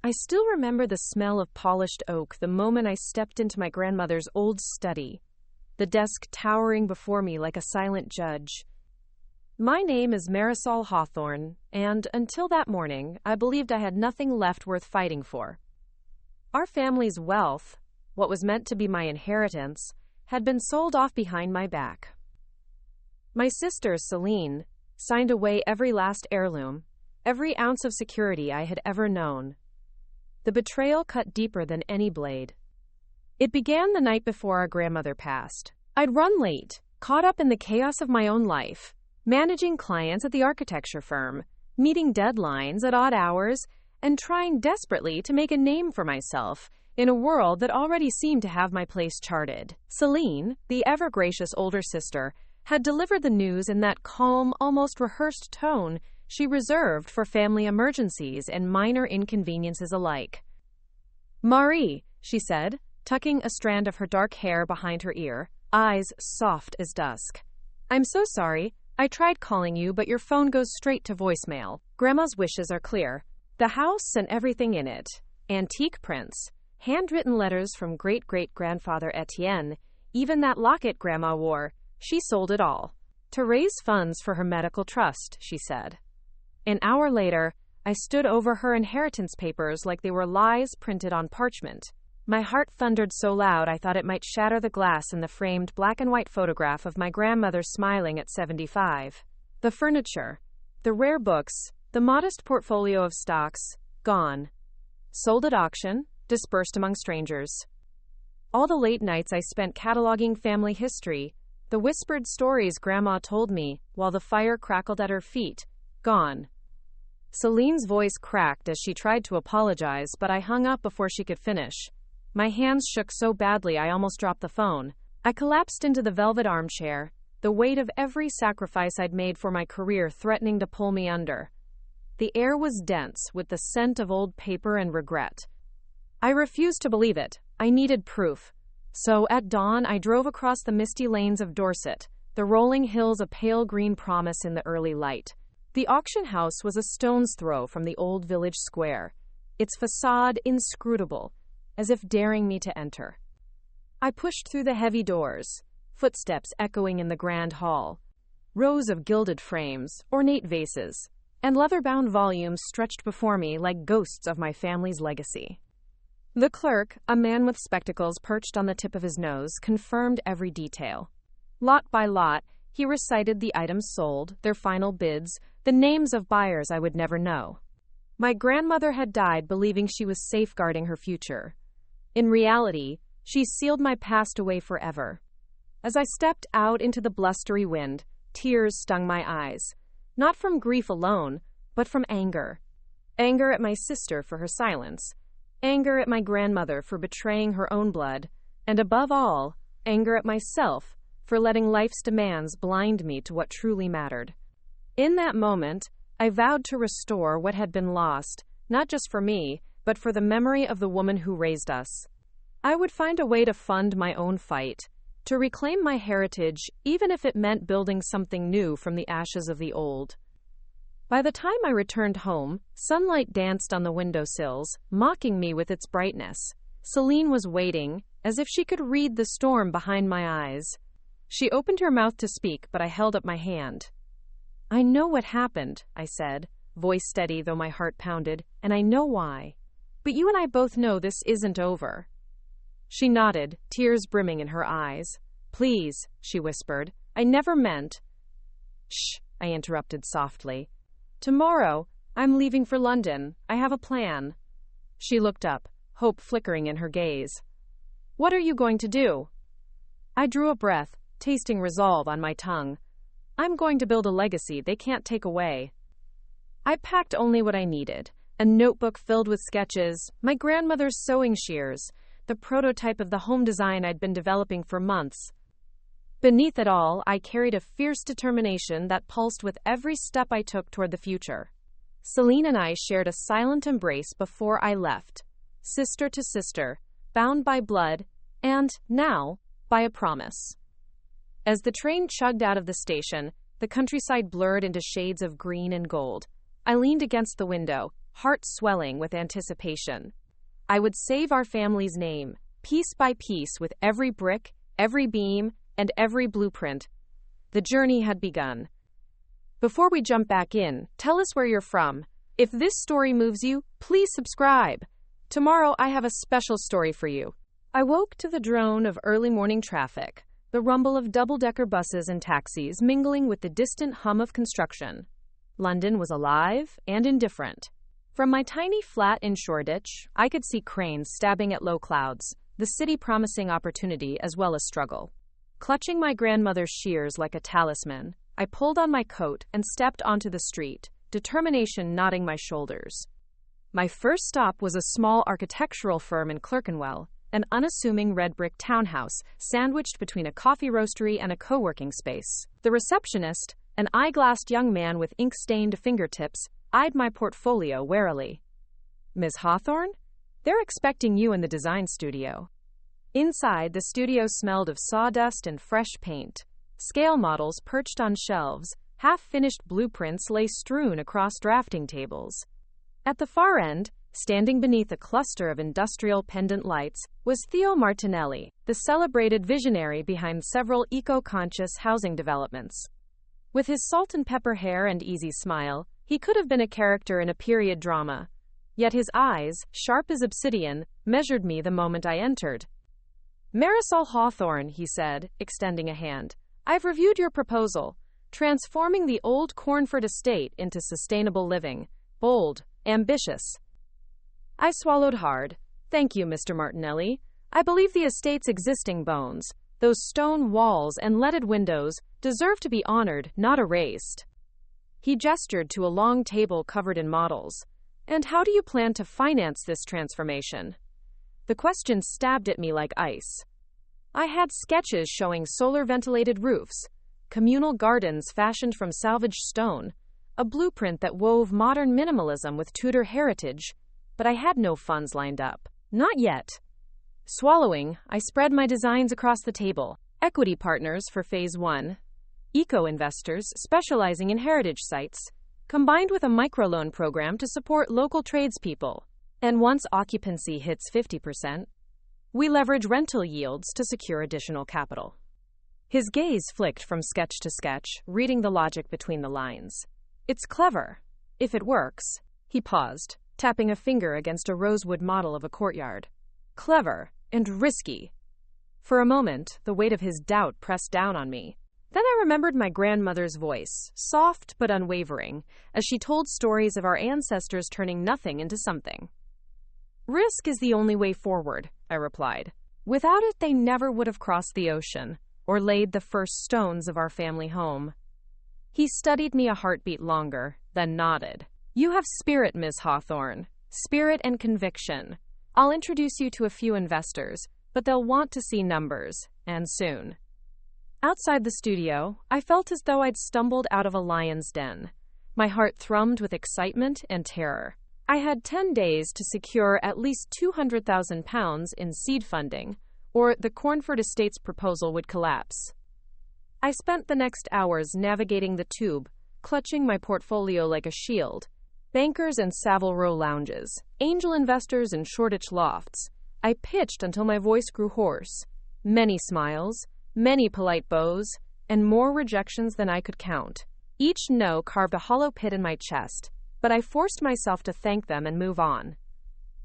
I still remember the smell of polished oak the moment I stepped into my grandmother's old study, the desk towering before me like a silent judge. My name is Marisol Hawthorne, and until that morning, I believed I had nothing left worth fighting for. Our family's wealth, what was meant to be my inheritance, had been sold off behind my back. My sister, Celine, signed away every last heirloom, every ounce of security I had ever known. The betrayal cut deeper than any blade. It began the night before our grandmother passed. I'd run late, caught up in the chaos of my own life, managing clients at the architecture firm, meeting deadlines at odd hours, and trying desperately to make a name for myself in a world that already seemed to have my place charted. Celine, the ever-gracious older sister, had delivered the news in that calm, almost rehearsed tone she reserved for family emergencies and minor inconveniences alike. "Marie," she said, tucking a strand of her dark hair behind her ear, eyes soft as dusk. "I'm so sorry. I tried calling you, but your phone goes straight to voicemail. Grandma's wishes are clear. The house and everything in it. Antique prints, handwritten letters from great-great-grandfather Etienne, even that locket Grandma wore. She sold it all to raise funds for her medical trust," she said. An hour later, I stood over her inheritance papers like they were lies printed on parchment. My heart thundered so loud I thought it might shatter the glass in the framed black-and-white photograph of my grandmother smiling at 75. The furniture, the rare books, the modest portfolio of stocks, gone. Sold at auction, dispersed among strangers. All the late nights I spent cataloging family history, the whispered stories Grandma told me while the fire crackled at her feet, gone. Celine's voice cracked as she tried to apologize, but I hung up before she could finish. My hands shook so badly I almost dropped the phone. I collapsed into the velvet armchair, the weight of every sacrifice I'd made for my career threatening to pull me under. The air was dense with the scent of old paper and regret. I refused to believe it. I needed proof. So at dawn, I drove across the misty lanes of Dorset, the rolling hills a pale green promise in the early light. The auction house was a stone's throw from the old village square, its facade inscrutable, as if daring me to enter. I pushed through the heavy doors, footsteps echoing in the grand hall. Rows of gilded frames, ornate vases, and leather-bound volumes stretched before me like ghosts of my family's legacy. The clerk, a man with spectacles perched on the tip of his nose, confirmed every detail. Lot by lot, he recited the items sold, their final bids, the names of buyers I would never know. My grandmother had died believing she was safeguarding her future. In reality, she sealed my past away forever. As I stepped out into the blustery wind, tears stung my eyes, not from grief alone, but from anger. Anger at my sister for her silence, anger at my grandmother for betraying her own blood, and above all, anger at myself for letting life's demands blind me to what truly mattered. In that moment, I vowed to restore what had been lost, not just for me, but for the memory of the woman who raised us. I would find a way to fund my own fight, to reclaim my heritage, even if it meant building something new from the ashes of the old. By the time I returned home, sunlight danced on the windowsills, mocking me with its brightness. Celine was waiting, as if she could read the storm behind my eyes. She opened her mouth to speak, but I held up my hand. "I know what happened," I said, voice steady though my heart pounded, "and I know why. But you and I both know this isn't over." She nodded, tears brimming in her eyes. "Please," she whispered, "I never meant—" "Shh," I interrupted softly. "Tomorrow, I'm leaving for London. I have a plan." She looked up, hope flickering in her gaze. "What are you going to do?" I drew a breath, tasting resolve on my tongue. "I'm going to build a legacy they can't take away." I packed only what I needed, a notebook filled with sketches, my grandmother's sewing shears, the prototype of the home design I'd been developing for months. Beneath it all, I carried a fierce determination that pulsed with every step I took toward the future. Celine and I shared a silent embrace before I left, sister to sister, bound by blood, and, now, by a promise. As the train chugged out of the station, the countryside blurred into shades of green and gold. I leaned against the window, heart swelling with anticipation. I would save our family's name, piece by piece, with every brick, every beam, and every blueprint. The journey had begun. Before we jump back in, tell us where you're from. If this story moves you, please subscribe. Tomorrow I have a special story for you. I woke to the drone of early morning traffic, the rumble of double-decker buses and taxis mingling with the distant hum of construction. London was alive and indifferent. From my tiny flat in Shoreditch, I could see cranes stabbing at low clouds, the city promising opportunity as well as struggle. Clutching my grandmother's shears like a talisman, I pulled on my coat and stepped onto the street, determination knotting my shoulders. My first stop was a small architectural firm in Clerkenwell, an unassuming red brick townhouse sandwiched between a coffee roastery and a co-working space. The receptionist, an eyeglassed young man with ink-stained fingertips, eyed my portfolio warily. "Ms. Hawthorne? They're expecting you in the design studio." Inside, the studio smelled of sawdust and fresh paint. Scale models perched on shelves, half-finished blueprints lay strewn across drafting tables. At the far end, standing beneath a cluster of industrial pendant lights, was Theo Martinelli, the celebrated visionary behind several eco-conscious housing developments. With his salt-and-pepper hair and easy smile, he could have been a character in a period drama. Yet his eyes, sharp as obsidian, measured me the moment I entered. "Marisol Hawthorne," he said, extending a hand. "I've reviewed your proposal, transforming the old Cornford estate into sustainable living. Bold, ambitious." I swallowed hard. "Thank you, Mr. Martinelli. I believe the estate's existing bones, those stone walls and leaded windows, deserve to be honored, not erased." He gestured to a long table covered in models. "And how do you plan to finance this transformation?" The question stabbed at me like ice. I had sketches showing solar-ventilated roofs, communal gardens fashioned from salvaged stone, a blueprint that wove modern minimalism with Tudor heritage, but I had no funds lined up. Not yet. Swallowing, I spread my designs across the table. Equity partners for Phase 1, eco-investors specializing in heritage sites, combined with a microloan program to support local tradespeople. And once occupancy hits 50%, we leverage rental yields to secure additional capital. His gaze flicked from sketch to sketch, reading the logic between the lines. "It's clever. If it works." He paused, tapping a finger against a rosewood model of a courtyard. "Clever and risky." For a moment, the weight of his doubt pressed down on me. Then I remembered my grandmother's voice, soft but unwavering, as she told stories of our ancestors turning nothing into something. "Risk is the only way forward," I replied. "Without it, they never would have crossed the ocean, or laid the first stones of our family home." He studied me a heartbeat longer, then nodded. "You have spirit, Miss Hawthorne. Spirit and conviction. I'll introduce you to a few investors, but they'll want to see numbers, and soon." Outside the studio, I felt as though I'd stumbled out of a lion's den. My heart thrummed with excitement and terror. I had 10 days to secure at least £200,000 in seed funding, or the Cornford Estate's proposal would collapse. I spent the next hours navigating the tube, clutching my portfolio like a shield. Bankers and Savile Row lounges, angel investors and Shoreditch lofts. I pitched until my voice grew hoarse. Many smiles, many polite bows, and more rejections than I could count. Each no carved a hollow pit in my chest, but I forced myself to thank them and move on.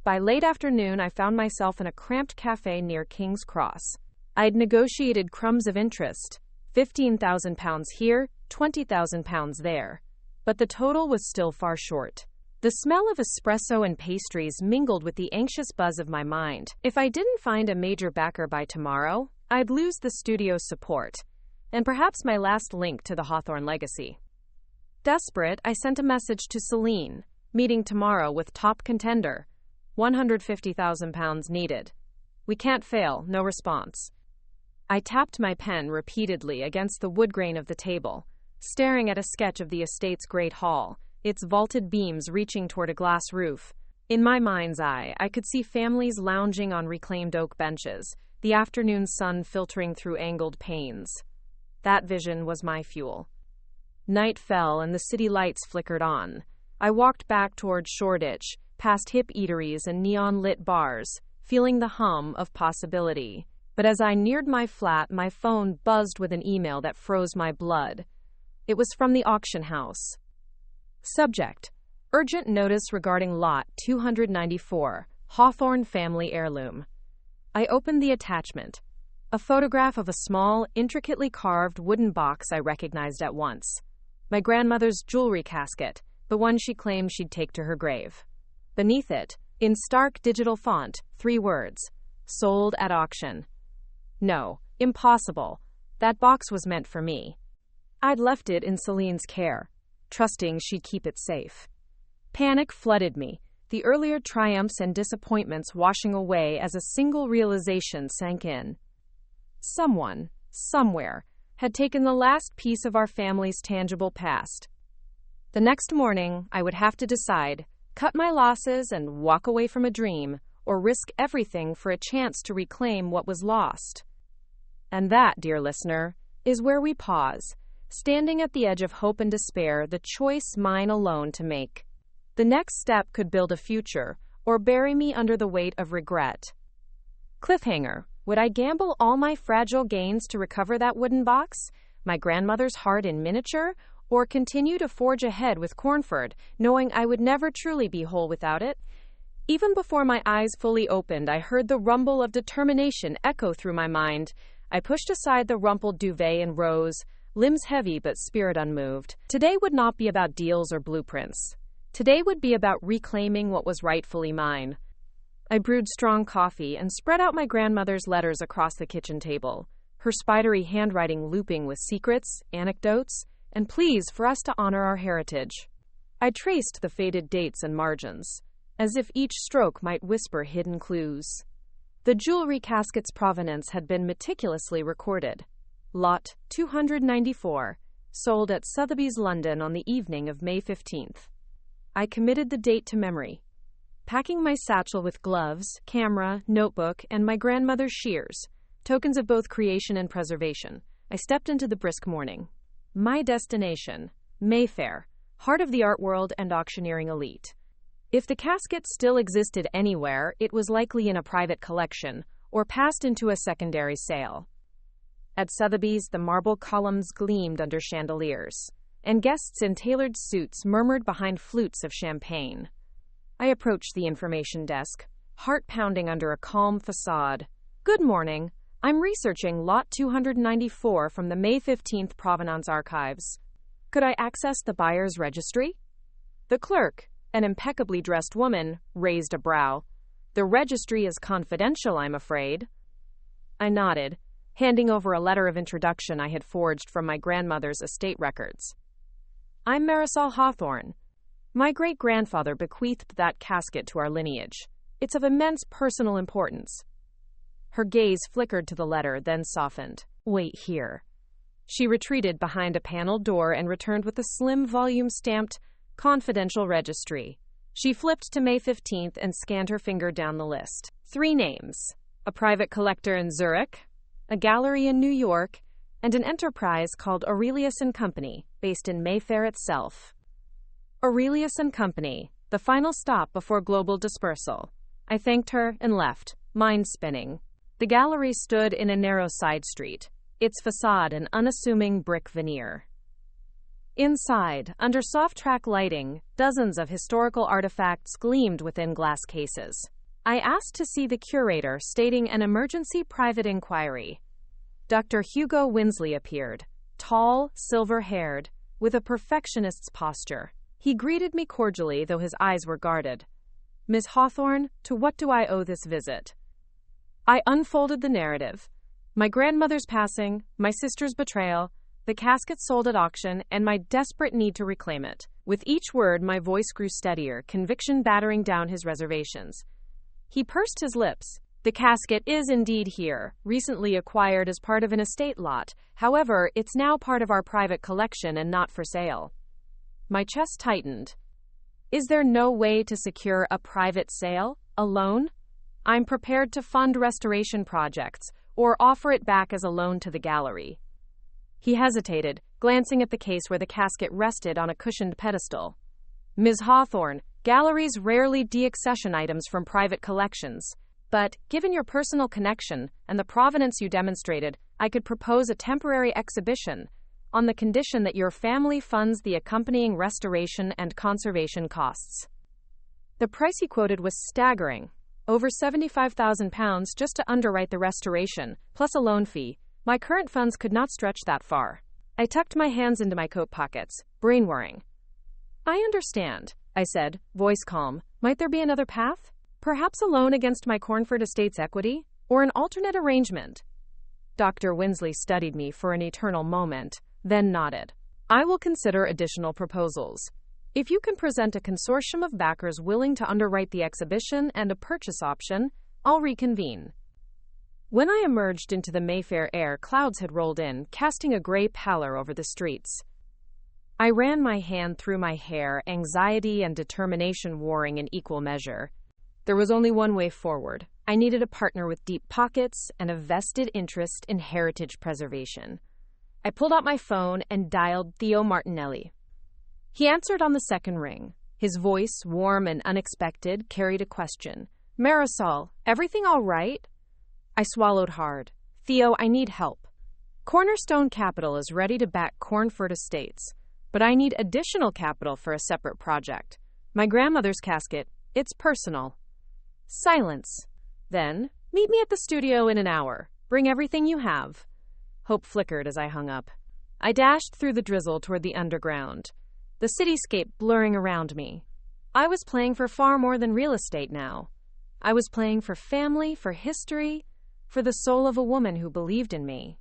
By late afternoon, I found myself in a cramped cafe near King's Cross. I'd negotiated crumbs of interest, £15,000 here, £20,000 there, but the total was still far short. The smell of espresso and pastries mingled with the anxious buzz of my mind. If I didn't find a major backer by tomorrow, I'd lose the studio's support, and perhaps my last link to the Hawthorne legacy. Desperate, I sent a message to Celine, meeting tomorrow with top contender, £150,000 needed. We can't fail, no response. I tapped my pen repeatedly against the wood grain of the table, staring at a sketch of the estate's great hall, its vaulted beams reaching toward a glass roof. In my mind's eye, I could see families lounging on reclaimed oak benches, the afternoon sun filtering through angled panes. That vision was my fuel. Night fell and the city lights flickered on. I walked back toward Shoreditch, past hip eateries and neon-lit bars, feeling the hum of possibility. But as I neared my flat, my phone buzzed with an email that froze my blood. It was from the auction house. Subject: Urgent notice regarding lot 294, Hawthorne family heirloom. I opened the attachment. A photograph of a small, intricately carved wooden box I recognized at once. My grandmother's jewelry casket, the one she claimed she'd take to her grave. Beneath it, in stark digital font, 3 words: sold at auction. No, impossible. That box was meant for me. I'd left it in Celine's care, trusting she'd keep it safe. Panic flooded me, the earlier triumphs and disappointments washing away as a single realization sank in. Someone, somewhere, had taken the last piece of our family's tangible past. The next morning, I would have to decide, cut my losses and walk away from a dream, or risk everything for a chance to reclaim what was lost. And that, dear listener, is where we pause, standing at the edge of hope and despair, the choice mine alone to make. The next step could build a future, or bury me under the weight of regret. Cliffhanger: would I gamble all my fragile gains to recover that wooden box, my grandmother's heart in miniature, or continue to forge ahead with Cornford, knowing I would never truly be whole without it? Even before my eyes fully opened, I heard the rumble of determination echo through my mind. I pushed aside the rumpled duvet and rose, limbs heavy but spirit unmoved. Today would not be about deals or blueprints. Today would be about reclaiming what was rightfully mine. I brewed strong coffee and spread out my grandmother's letters across the kitchen table, her spidery handwriting looping with secrets, anecdotes, and pleas for us to honor our heritage. I traced the faded dates and margins, as if each stroke might whisper hidden clues. The jewelry casket's provenance had been meticulously recorded. Lot 294, sold at Sotheby's, London on the evening of May 15th. I committed the date to memory. Packing my satchel with gloves, camera, notebook, and my grandmother's shears, tokens of both creation and preservation, I stepped into the brisk morning. My destination, Mayfair, heart of the art world and auctioneering elite. If the casket still existed anywhere, it was likely in a private collection or passed into a secondary sale. At Sotheby's, the marble columns gleamed under chandeliers, and guests in tailored suits murmured behind flutes of champagne. I approached the information desk, heart pounding under a calm facade. Good morning. I'm researching Lot 294 from the May 15th Provenance Archives. Could I access the buyer's registry? The clerk, an impeccably dressed woman, raised a brow. The registry is confidential, I'm afraid. I nodded, handing over a letter of introduction I had forged from my grandmother's estate records. I'm Marisol Hawthorne. My great-grandfather bequeathed that casket to our lineage. It's of immense personal importance. Her gaze flickered to the letter, then softened. Wait here. She retreated behind a paneled door and returned with a slim volume stamped Confidential Registry. She flipped to May 15th and scanned her finger down the list. 3 names: a private collector in Zurich, a gallery in New York, and an enterprise called Aurelius & Company, based in Mayfair itself. Aurelius & Company, the final stop before global dispersal. I thanked her and left, mind spinning. The gallery stood in a narrow side street, its facade an unassuming brick veneer. Inside, under soft-track lighting, dozens of historical artifacts gleamed within glass cases. I asked to see the curator, stating an emergency private inquiry. Dr. Hugo Winsley appeared, tall, silver-haired, with a perfectionist's posture. He greeted me cordially, though his eyes were guarded. Miss Hawthorne, to what do I owe this visit? I unfolded the narrative. My grandmother's passing, my sister's betrayal, the casket sold at auction, and my desperate need to reclaim it. With each word, my voice grew steadier, conviction battering down his reservations. He pursed his lips. The casket is indeed here, recently acquired as part of an estate lot. However, it's now part of our private collection and not for sale. My chest tightened. Is there no way to secure a private sale? A loan? I'm prepared to fund restoration projects, or offer it back as a loan to the gallery. He hesitated, glancing at the case where the casket rested on a cushioned pedestal. Ms. Hawthorne, galleries rarely deaccession items from private collections. But, given your personal connection and the provenance you demonstrated, I could propose a temporary exhibition on the condition that your family funds the accompanying restoration and conservation costs. The price he quoted was staggering. Over £75,000 just to underwrite the restoration, plus a loan fee. My current funds could not stretch that far. I tucked my hands into my coat pockets, brain-worrying. I understand, I said, voice calm. Might there be another path? Perhaps a loan against my Cornford estate's equity? Or an alternate arrangement? Dr. Winsley studied me for an eternal moment, then nodded. I will consider additional proposals. If you can present a consortium of backers willing to underwrite the exhibition and a purchase option, I'll reconvene. When I emerged into the Mayfair air, clouds had rolled in, casting a gray pallor over the streets. I ran my hand through my hair, anxiety and determination warring in equal measure. There was only one way forward. I needed a partner with deep pockets and a vested interest in heritage preservation. I pulled out my phone and dialed Theo Martinelli. He answered on the second ring. His voice, warm and unexpected, carried a question. Marisol, everything all right? I swallowed hard. Theo, I need help. Cornerstone Capital is ready to back Cornford Estates, but I need additional capital for a separate project. My grandmother's casket, it's personal. Silence. Then, meet me at the studio in an hour. Bring everything you have. Hope flickered as I hung up. I dashed through the drizzle toward the underground, the cityscape blurring around me. I was playing for far more than real estate now. I was playing for family, for history, for the soul of a woman who believed in me.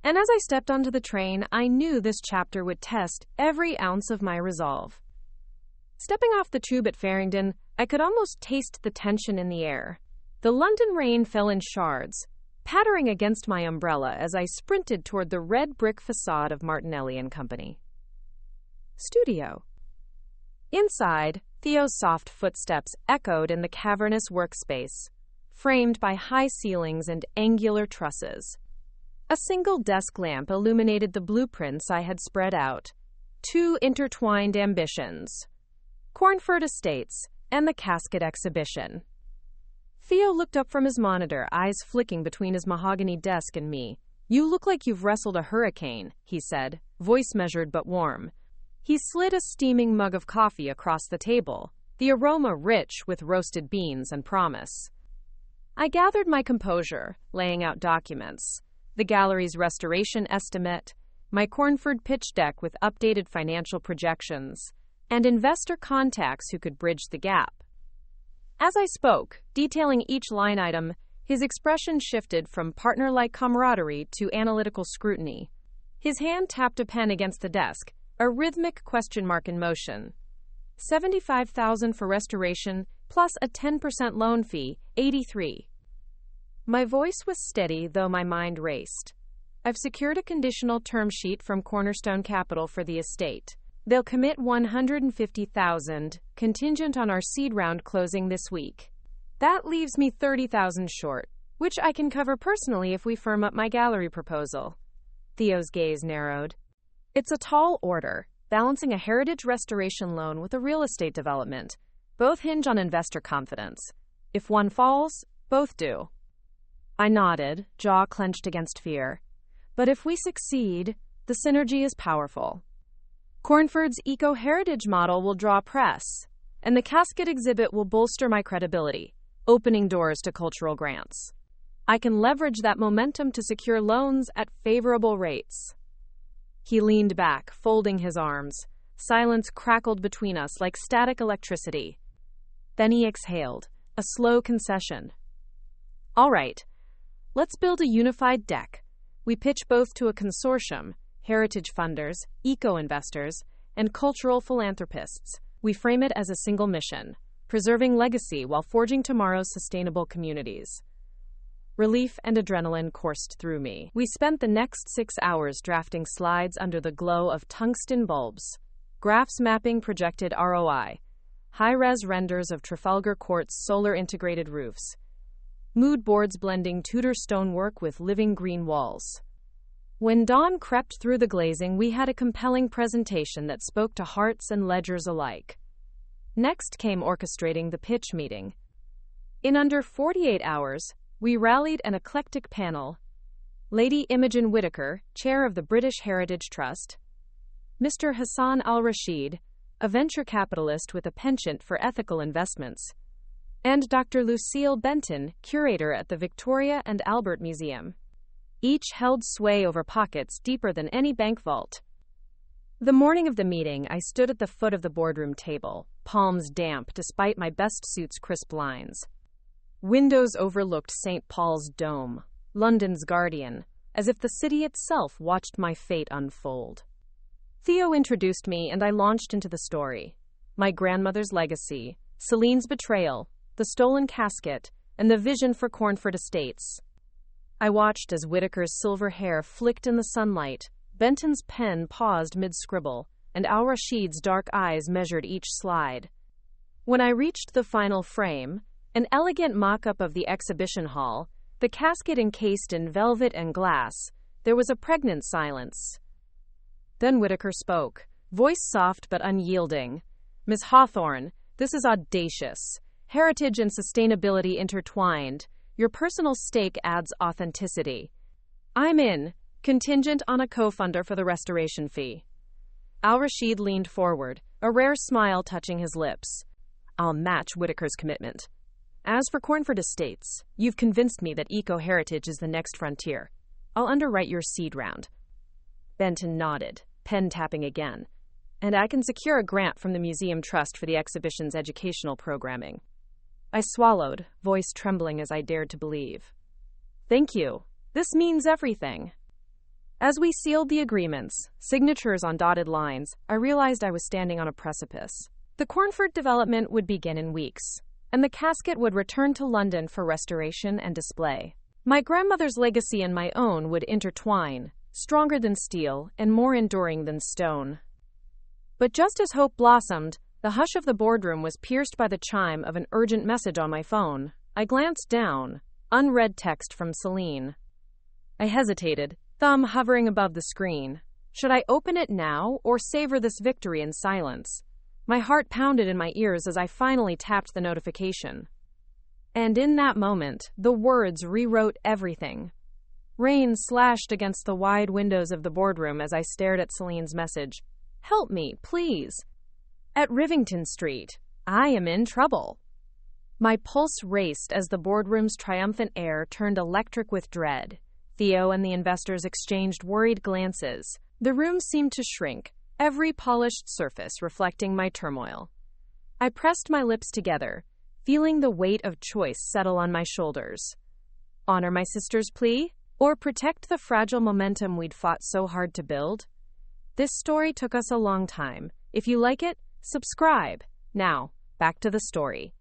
And as I stepped onto the train, I knew this chapter would test every ounce of my resolve. Stepping off the tube at Farringdon, I could almost taste the tension in the air. The London rain fell in shards, pattering against my umbrella as I sprinted toward the red brick facade of Martinelli and Company. Studio. Inside, Theo's soft footsteps echoed in the cavernous workspace, framed by high ceilings and angular trusses. A single desk lamp illuminated the blueprints I had spread out. Two intertwined ambitions: Cornford Estates and the casket exhibition. Theo looked up from his monitor, eyes flicking between his mahogany desk and me. You look like you've wrestled a hurricane, he said, voice measured but warm. He slid a steaming mug of coffee across the table, the aroma rich with roasted beans and promise. I gathered my composure, laying out documents. The gallery's restoration estimate, my Cornford pitch deck with updated financial projections, and investor contacts who could bridge the gap. As I spoke, detailing each line item, his expression shifted from partner-like camaraderie to analytical scrutiny. His hand tapped a pen against the desk, a rhythmic question mark in motion. $75,000 for restoration, plus a 10% loan fee, $83,000. My voice was steady, though my mind raced. I've secured a conditional term sheet from Cornerstone Capital for the estate. They'll commit $150,000, contingent on our seed round closing this week. That leaves me $30,000 short, which I can cover personally if we firm up my gallery proposal. Theo's gaze narrowed. It's a tall order, balancing a heritage restoration loan with a real estate development. Both hinge on investor confidence. If one falls, both do. I nodded, jaw clenched against fear. But if we succeed, the synergy is powerful. Cornford's eco-heritage model will draw press, and the casket exhibit will bolster my credibility, opening doors to cultural grants. I can leverage that momentum to secure loans at favorable rates. He leaned back, folding his arms. Silence crackled between us like static electricity. Then he exhaled, a slow concession. All right, let's build a unified deck. We pitch both to a consortium, heritage funders, eco-investors, and cultural philanthropists. We frame it as a single mission, preserving legacy while forging tomorrow's sustainable communities. Relief and adrenaline coursed through me. We spent the next 6 hours drafting slides under the glow of tungsten bulbs, graphs mapping projected ROI, high-res renders of Trafalgar Court's solar-integrated roofs, mood boards blending Tudor stonework with living green walls. When dawn crept through the glazing, we had a compelling presentation that spoke to hearts and ledgers alike. Next came orchestrating the pitch meeting. In under 48 hours, we rallied an eclectic panel: Lady Imogen Whittaker, chair of the British Heritage Trust; Mr. Hassan al-Rashid, a venture capitalist with a penchant for ethical investments; and Dr. Lucille Benton, curator at the Victoria and Albert Museum. Each held sway over pockets deeper than any bank vault. The morning of the meeting, I stood at the foot of the boardroom table, palms damp despite my best suit's crisp lines. Windows overlooked St. Paul's Dome, London's guardian, as if the city itself watched my fate unfold. Theo introduced me, and I launched into the story: my grandmother's legacy, Celine's betrayal, the stolen casket, and the vision for Cornford Estates. I watched as Whittaker's silver hair flicked in the sunlight, Benton's pen paused mid-scribble, and al-Rashid's dark eyes measured each slide. When I reached the final frame, an elegant mock-up of the exhibition hall, the casket encased in velvet and glass, there was a pregnant silence. Then Whittaker spoke, voice soft but unyielding. "Miss Hawthorne, this is audacious. Heritage and sustainability intertwined. Your personal stake adds authenticity. I'm in, contingent on a co-funder for the restoration fee." Al-Rashid leaned forward, a rare smile touching his lips. "I'll match Whittaker's commitment. As for Cornford Estates, you've convinced me that eco-heritage is the next frontier. I'll underwrite your seed round." Benton nodded, pen tapping again. "And I can secure a grant from the Museum Trust for the exhibition's educational programming." I swallowed, voice trembling as I dared to believe. "Thank you. This means everything." As we sealed the agreements, signatures on dotted lines, I realized I was standing on a precipice. The Cornford development would begin in weeks, and the casket would return to London for restoration and display. My grandmother's legacy and my own would intertwine, stronger than steel and more enduring than stone. But just as hope blossomed, the hush of the boardroom was pierced by the chime of an urgent message on my phone. I glanced down, unread text from Celine. I hesitated, thumb hovering above the screen. Should I open it now or savor this victory in silence? My heart pounded in my ears as I finally tapped the notification. And in that moment, the words rewrote everything. Rain slashed against the wide windows of the boardroom as I stared at Celine's message. "Help me, please. At Rivington Street, I am in trouble." My pulse raced as the boardroom's triumphant air turned electric with dread. Theo and the investors exchanged worried glances. The room seemed to shrink, every polished surface reflecting my turmoil. I pressed my lips together, feeling the weight of choice settle on my shoulders. Honor my sister's plea, or protect the fragile momentum we'd fought so hard to build? This story took us a long time. If you like it, subscribe. Now, back to the story.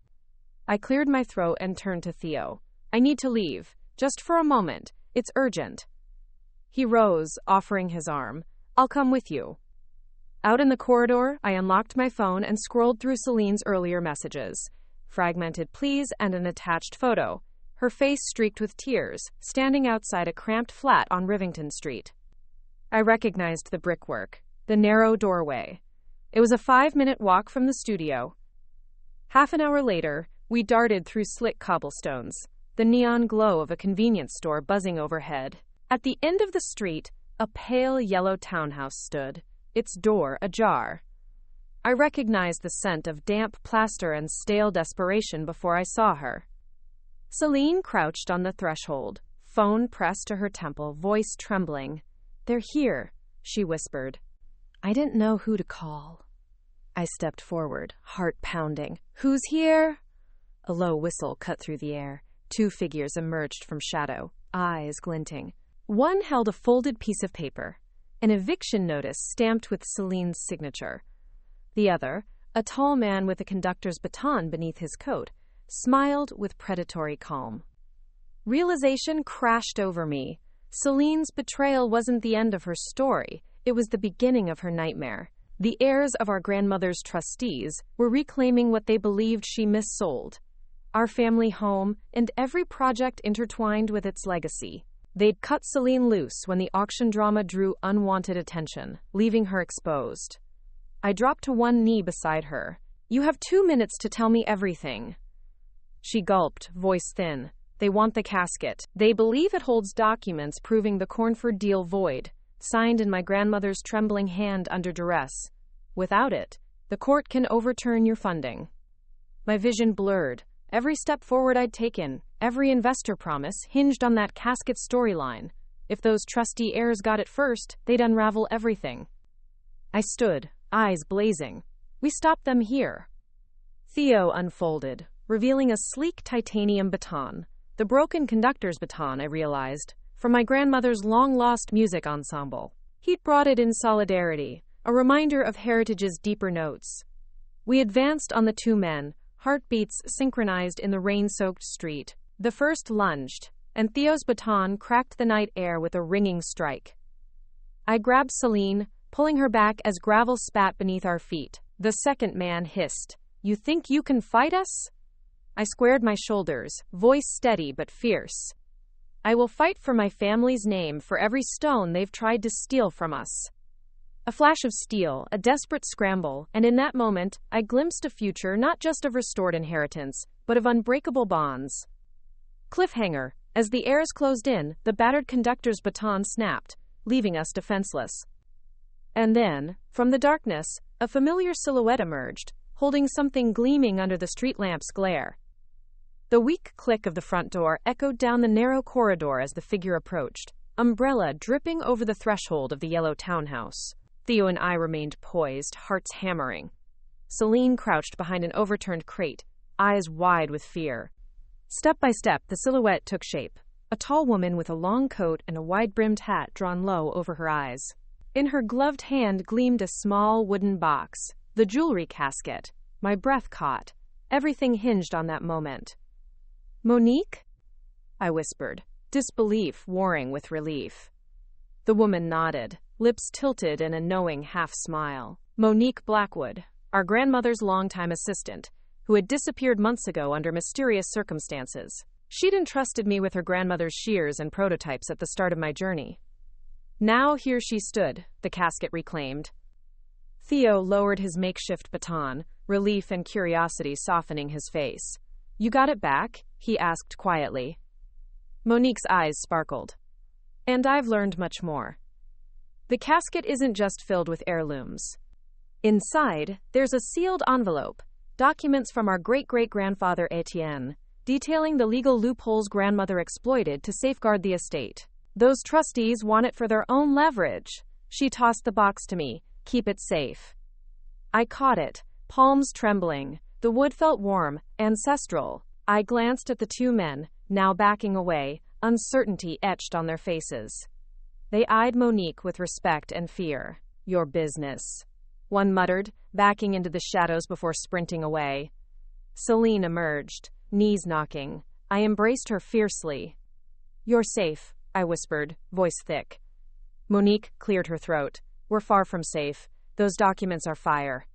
I cleared my throat and turned to Theo. "I need to leave, just for a moment. It's urgent." He rose, offering his arm. "I'll come with you." Out in the corridor, I unlocked my phone and scrolled through Celine's earlier messages. Fragmented pleas and an attached photo. Her face streaked with tears, standing outside a cramped flat on Rivington Street. I recognized the brickwork, the narrow doorway. It was a 5-minute walk from the studio. Half an hour later, we darted through slick cobblestones, the neon glow of a convenience store buzzing overhead. At the end of the street, a pale yellow townhouse stood, its door ajar. I recognized the scent of damp plaster and stale desperation before I saw her. Celine crouched on the threshold, phone pressed to her temple, voice trembling. "They're here," she whispered. I didn't know who to call. I stepped forward, heart pounding. "Who's here?" A low whistle cut through the air. 2 figures emerged from shadow, eyes glinting. One held a folded piece of paper, an eviction notice stamped with Celine's signature. The other, a tall man with a conductor's baton beneath his coat, smiled with predatory calm. Realization crashed over me. Celine's betrayal wasn't the end of her story, it was the beginning of her nightmare. The heirs of our grandmother's trustees were reclaiming what they believed she missold. Our family home and every project intertwined with its legacy. They'd cut Celine loose when the auction drama drew unwanted attention, leaving her exposed. I dropped to one knee beside her. "You have 2 minutes to tell me everything." She gulped, voice thin. "They want the casket. They believe it holds documents proving the Cornford deal void, signed in my grandmother's trembling hand under duress. Without it, the court can overturn your funding." My vision blurred. Every step forward I'd taken, every investor promise, hinged on that casket storyline. If those trustee heirs got it first, they'd unravel everything. I stood, eyes blazing. "We stopped them here." Theo unfolded, revealing a sleek titanium baton. The broken conductor's baton, I realized, from my grandmother's long-lost music ensemble. He'd brought it in solidarity, a reminder of heritage's deeper notes. We advanced on the two men, heartbeats synchronized in the rain-soaked street. The first lunged, and Theo's baton cracked the night air with a ringing strike. I grabbed Celine, pulling her back as gravel spat beneath our feet. The second man hissed, "You think you can fight us?" I squared my shoulders, voice steady but fierce. "I will fight for my family's name, for every stone they've tried to steal from us." A flash of steel, a desperate scramble, and in that moment, I glimpsed a future not just of restored inheritance, but of unbreakable bonds. Cliffhanger. As the heirs closed in, the battered conductor's baton snapped, leaving us defenseless. And then, from the darkness, a familiar silhouette emerged, holding something gleaming under the street lamp's glare. The weak click of the front door echoed down the narrow corridor as the figure approached, umbrella dripping over the threshold of the yellow townhouse. Theo and I remained poised, hearts hammering. Celine crouched behind an overturned crate, eyes wide with fear. Step by step, the silhouette took shape. A tall woman with a long coat and a wide-brimmed hat drawn low over her eyes. In her gloved hand gleamed a small wooden box, the jewelry casket. My breath caught. Everything hinged on that moment. "Monique?" I whispered, disbelief warring with relief. The woman nodded, lips tilted in a knowing half-smile. "Monique Blackwood, our grandmother's longtime assistant, who had disappeared months ago under mysterious circumstances. She'd entrusted me with her grandmother's shears and prototypes at the start of my journey. Now here she stood, the casket reclaimed." Theo lowered his makeshift baton, relief and curiosity softening his face. "You got it back?" he asked quietly. Monique's eyes sparkled. "And I've learned much more. The casket isn't just filled with heirlooms. Inside, there's a sealed envelope, documents from our great-great-grandfather Etienne, detailing the legal loopholes grandmother exploited to safeguard the estate. Those trustees want it for their own leverage." She tossed the box to me. "Keep it safe." I caught it, palms trembling. The wood felt warm, ancestral. I glanced at the two men, now backing away, uncertainty etched on their faces. They eyed Monique with respect and fear. "Your business," one muttered, backing into the shadows before sprinting away. Celine emerged, knees knocking. I embraced her fiercely. "You're safe," I whispered, voice thick. Monique cleared her throat. "We're far from safe. Those documents are fire.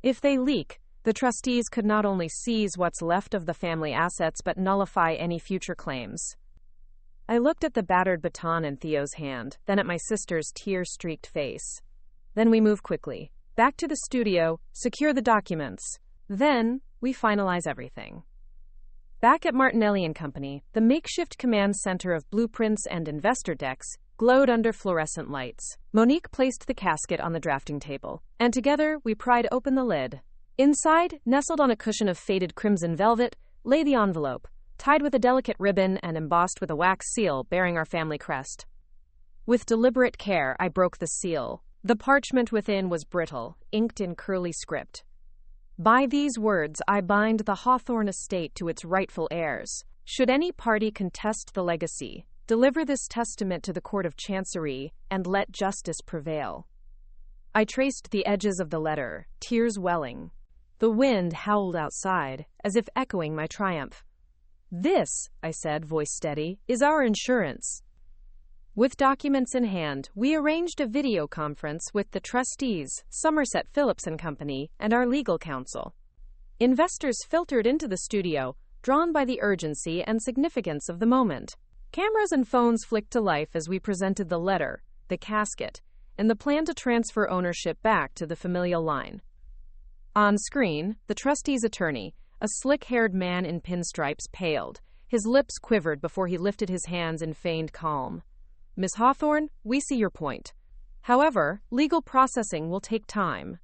If they leak, the trustees could not only seize what's left of the family assets but nullify any future claims." I looked at the battered baton in Theo's hand, then at my sister's tear-streaked face. "Then we move quickly. Back to the studio, secure the documents. Then, we finalize everything." Back at Martinelli & Company, the makeshift command center of blueprints and investor decks glowed under fluorescent lights. Monique placed the casket on the drafting table, and together we pried open the lid. Inside, nestled on a cushion of faded crimson velvet, lay the envelope, tied with a delicate ribbon and embossed with a wax seal bearing our family crest. With deliberate care, I broke the seal. The parchment within was brittle, inked in curly script. "By these words I bind the Hawthorne estate to its rightful heirs. Should any party contest the legacy, deliver this testament to the Court of Chancery, and let justice prevail." I traced the edges of the letter, tears welling. The wind howled outside, as if echoing my triumph. "This," I said, voice steady, "is our insurance." With documents in hand, we arranged a video conference with the trustees, Somerset Phillips & Company, and our legal counsel. Investors filtered into the studio, drawn by the urgency and significance of the moment. Cameras and phones flicked to life as we presented the letter, the casket, and the plan to transfer ownership back to the familial line. On screen, the trustee's attorney, a slick-haired man in pinstripes, paled. His lips quivered before he lifted his hands in feigned calm. "Miss Hawthorne, we see your point. However, legal processing will take time."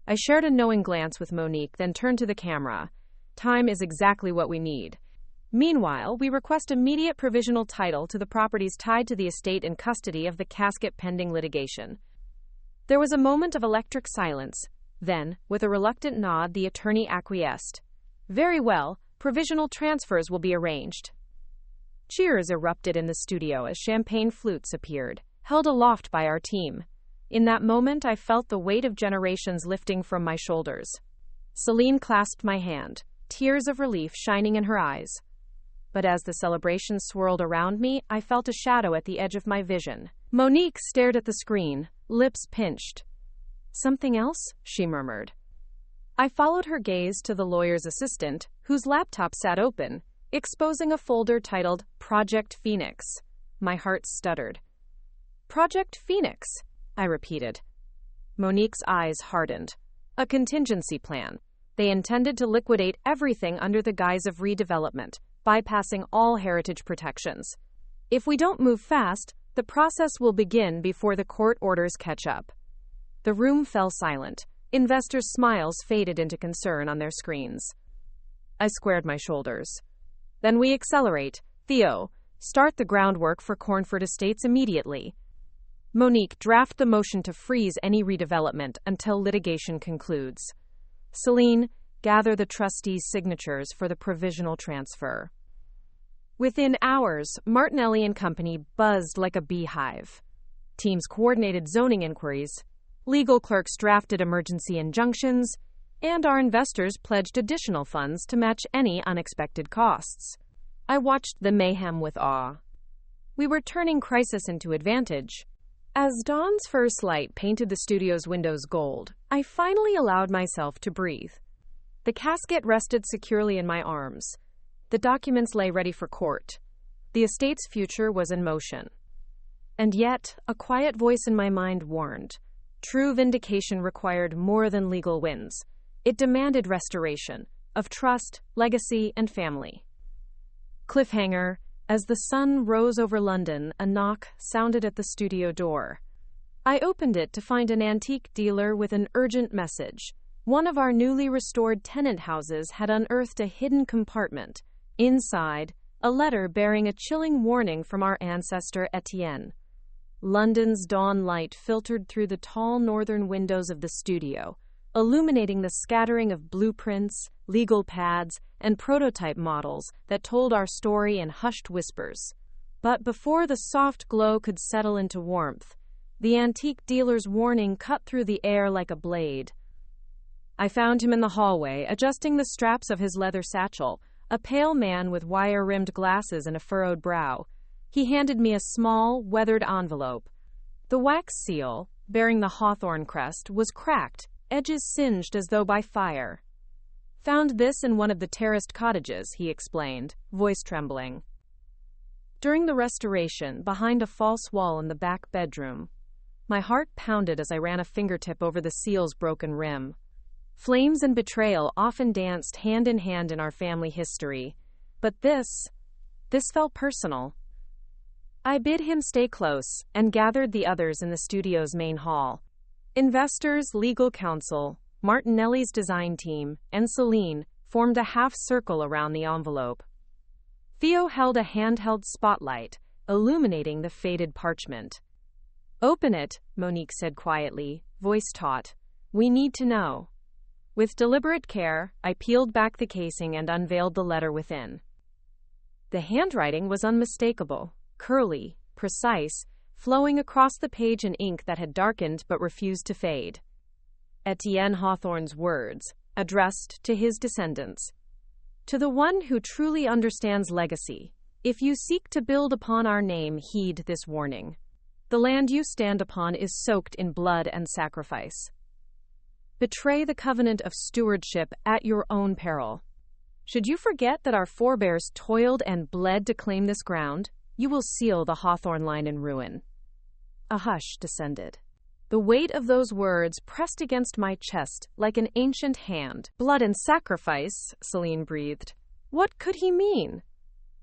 I shared a knowing glance with Monique, then turned to the camera. Time is exactly what we need. Meanwhile, we request immediate provisional title to the properties tied to the estate in custody of the casket pending litigation. There was a moment of electric silence. Then, with a reluctant nod, the attorney acquiesced. "Very well, provisional transfers will be arranged." Cheers erupted in the studio as champagne flutes appeared, held aloft by our team. In that moment, I felt the weight of generations lifting from my shoulders. Celine clasped my hand, tears of relief shining in her eyes. But as the celebration swirled around me, I felt a shadow at the edge of my vision. Monique stared at the screen, lips pinched. "Something else?" she murmured. I followed her gaze to the lawyer's assistant, whose laptop sat open, exposing a folder titled Project Phoenix. My heart stuttered. "Project Phoenix," I repeated. Monique's eyes hardened. "A contingency plan. They intended to liquidate everything under the guise of redevelopment, bypassing all heritage protections. If we don't move fast, the process will begin before the court orders catch up." The room fell silent. Investors' smiles faded into concern on their screens. I squared my shoulders. "Then we accelerate. Theo, start the groundwork for Cornford Estates immediately. Monique, draft the motion to freeze any redevelopment until litigation concludes. Celine, gather the trustees' signatures for the provisional transfer." Within hours, Martinelli and Company buzzed like a beehive. Teams coordinated zoning inquiries, legal clerks drafted emergency injunctions, and our investors pledged additional funds to match any unexpected costs. I watched the mayhem with awe. We were turning crisis into advantage. As dawn's first light painted the studio's windows gold, I finally allowed myself to breathe. The casket rested securely in my arms. The documents lay ready for court. The estate's future was in motion. And yet, a quiet voice in my mind warned. True vindication required more than legal wins. It demanded restoration of trust, legacy, and family. Cliffhanger. As the sun rose over London, a knock sounded at the studio door. I opened it to find an antique dealer with an urgent message. One of our newly restored tenant houses had unearthed a hidden compartment. Inside, a letter bearing a chilling warning from our ancestor Etienne. London's dawn light filtered through the tall northern windows of the studio, illuminating the scattering of blueprints, legal pads, and prototype models that told our story in hushed whispers. But before the soft glow could settle into warmth, the antique dealer's warning cut through the air like a blade. I found him in the hallway, adjusting the straps of his leather satchel, a pale man with wire-rimmed glasses and a furrowed brow. He handed me a small, weathered envelope. The wax seal, bearing the Hawthorne crest, was cracked, edges singed as though by fire. "Found this in one of the terraced cottages," he explained, voice trembling. "During the restoration, behind a false wall in the back bedroom." My heart pounded as I ran a fingertip over the seal's broken rim. Flames and betrayal often danced hand in hand in our family history. But this felt personal. I bid him stay close, and gathered the others in the studio's main hall. Investors, legal counsel, Martinelli's design team, and Celine formed a half-circle around the envelope. Theo held a handheld spotlight, illuminating the faded parchment. "Open it," Monique said quietly, voice taut. "We need to know." With deliberate care, I peeled back the casing and unveiled the letter within. The handwriting was unmistakable, curly, precise, flowing across the page in ink that had darkened but refused to fade. Etienne Hawthorne's words, addressed to his descendants. "To the one who truly understands legacy, if you seek to build upon our name, heed this warning. The land you stand upon is soaked in blood and sacrifice. Betray the covenant of stewardship at your own peril. Should you forget that our forebears toiled and bled to claim this ground, You will seal the Hawthorne line in ruin." A hush descended. The weight of those words pressed against my chest like an ancient hand. "Blood and sacrifice," Celine breathed. What could he mean?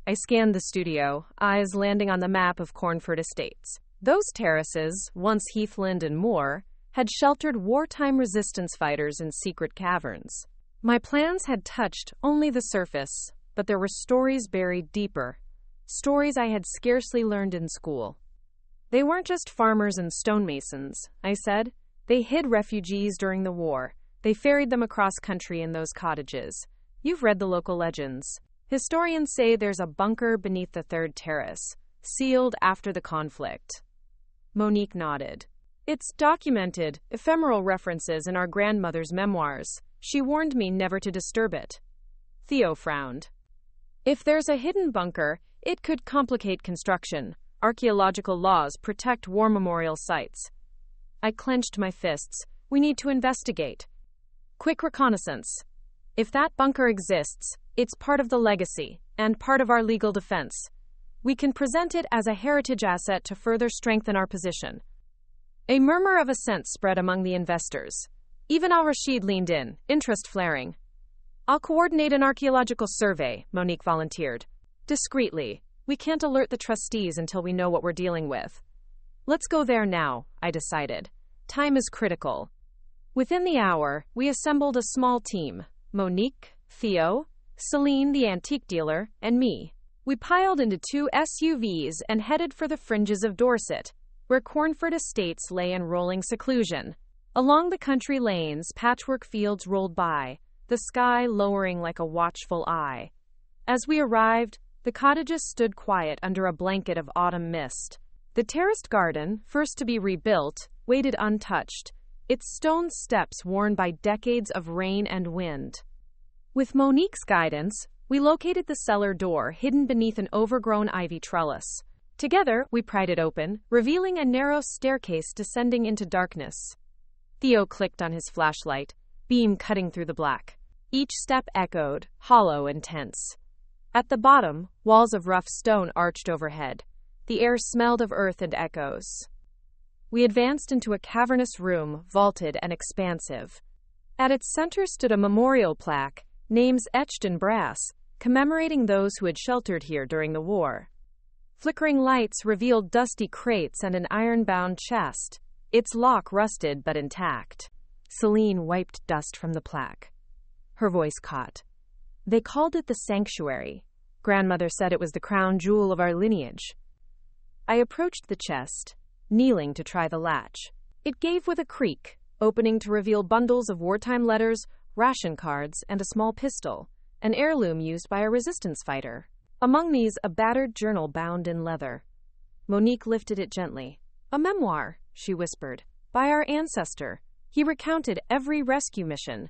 I scanned the studio, eyes landing on the map of Cornford Estates. Those terraces, once Heathland and Moor, had sheltered wartime resistance fighters in secret caverns. My plans had touched only the surface, but there were stories buried deeper, stories I had scarcely learned in school. "They weren't just farmers and stonemasons," I said. "They hid refugees during the war. They ferried them across country in those cottages. You've read the local legends. Historians say there's a bunker beneath the third terrace, sealed after the conflict." Monique nodded. "It's documented, ephemeral references in our grandmother's memoirs. She warned me never to disturb it." Theo frowned. "If there's a hidden bunker, it could complicate construction. Archaeological laws protect war memorial sites." I clenched my fists. "We need to investigate. Quick reconnaissance. If that bunker exists, it's part of the legacy, and part of our legal defense. We can present it as a heritage asset to further strengthen our position." A murmur of assent spread among the investors. Even Al-Rashid leaned in, interest flaring. "I'll coordinate an archaeological survey," Monique volunteered. "Discreetly. We can't alert the trustees until we know what we're dealing with." "Let's go there now," I decided. Time is critical. Within the hour, we assembled a small team. Monique, Theo, Celine the antique dealer, and me. We piled into 2 SUVs and headed for the fringes of Dorset, where Cornford Estates lay in rolling seclusion. Along the country lanes, patchwork fields rolled by, the sky lowering like a watchful eye. As we arrived, the cottages stood quiet under a blanket of autumn mist. The terraced garden, first to be rebuilt, waited untouched, its stone steps worn by decades of rain and wind. With Monique's guidance, we located the cellar door hidden beneath an overgrown ivy trellis. Together, we pried it open, revealing a narrow staircase descending into darkness. Theo clicked on his flashlight, beam cutting through the black. Each step echoed, hollow and tense. At the bottom, walls of rough stone arched overhead. The air smelled of earth and echoes. We advanced into a cavernous room, vaulted and expansive. At its center stood a memorial plaque, names etched in brass, commemorating those who had sheltered here during the war. Flickering lights revealed dusty crates and an iron-bound chest, its lock rusted but intact. Celine wiped dust from the plaque. Her voice caught. "They called it the sanctuary. Grandmother said it was the crown jewel of our lineage." I approached the chest, kneeling to try the latch. It gave with a creak, opening to reveal bundles of wartime letters, ration cards, and a small pistol, an heirloom used by a resistance fighter. Among these, a battered journal bound in leather. Monique lifted it gently. "A memoir," she whispered, "by our ancestor. He recounted every rescue mission."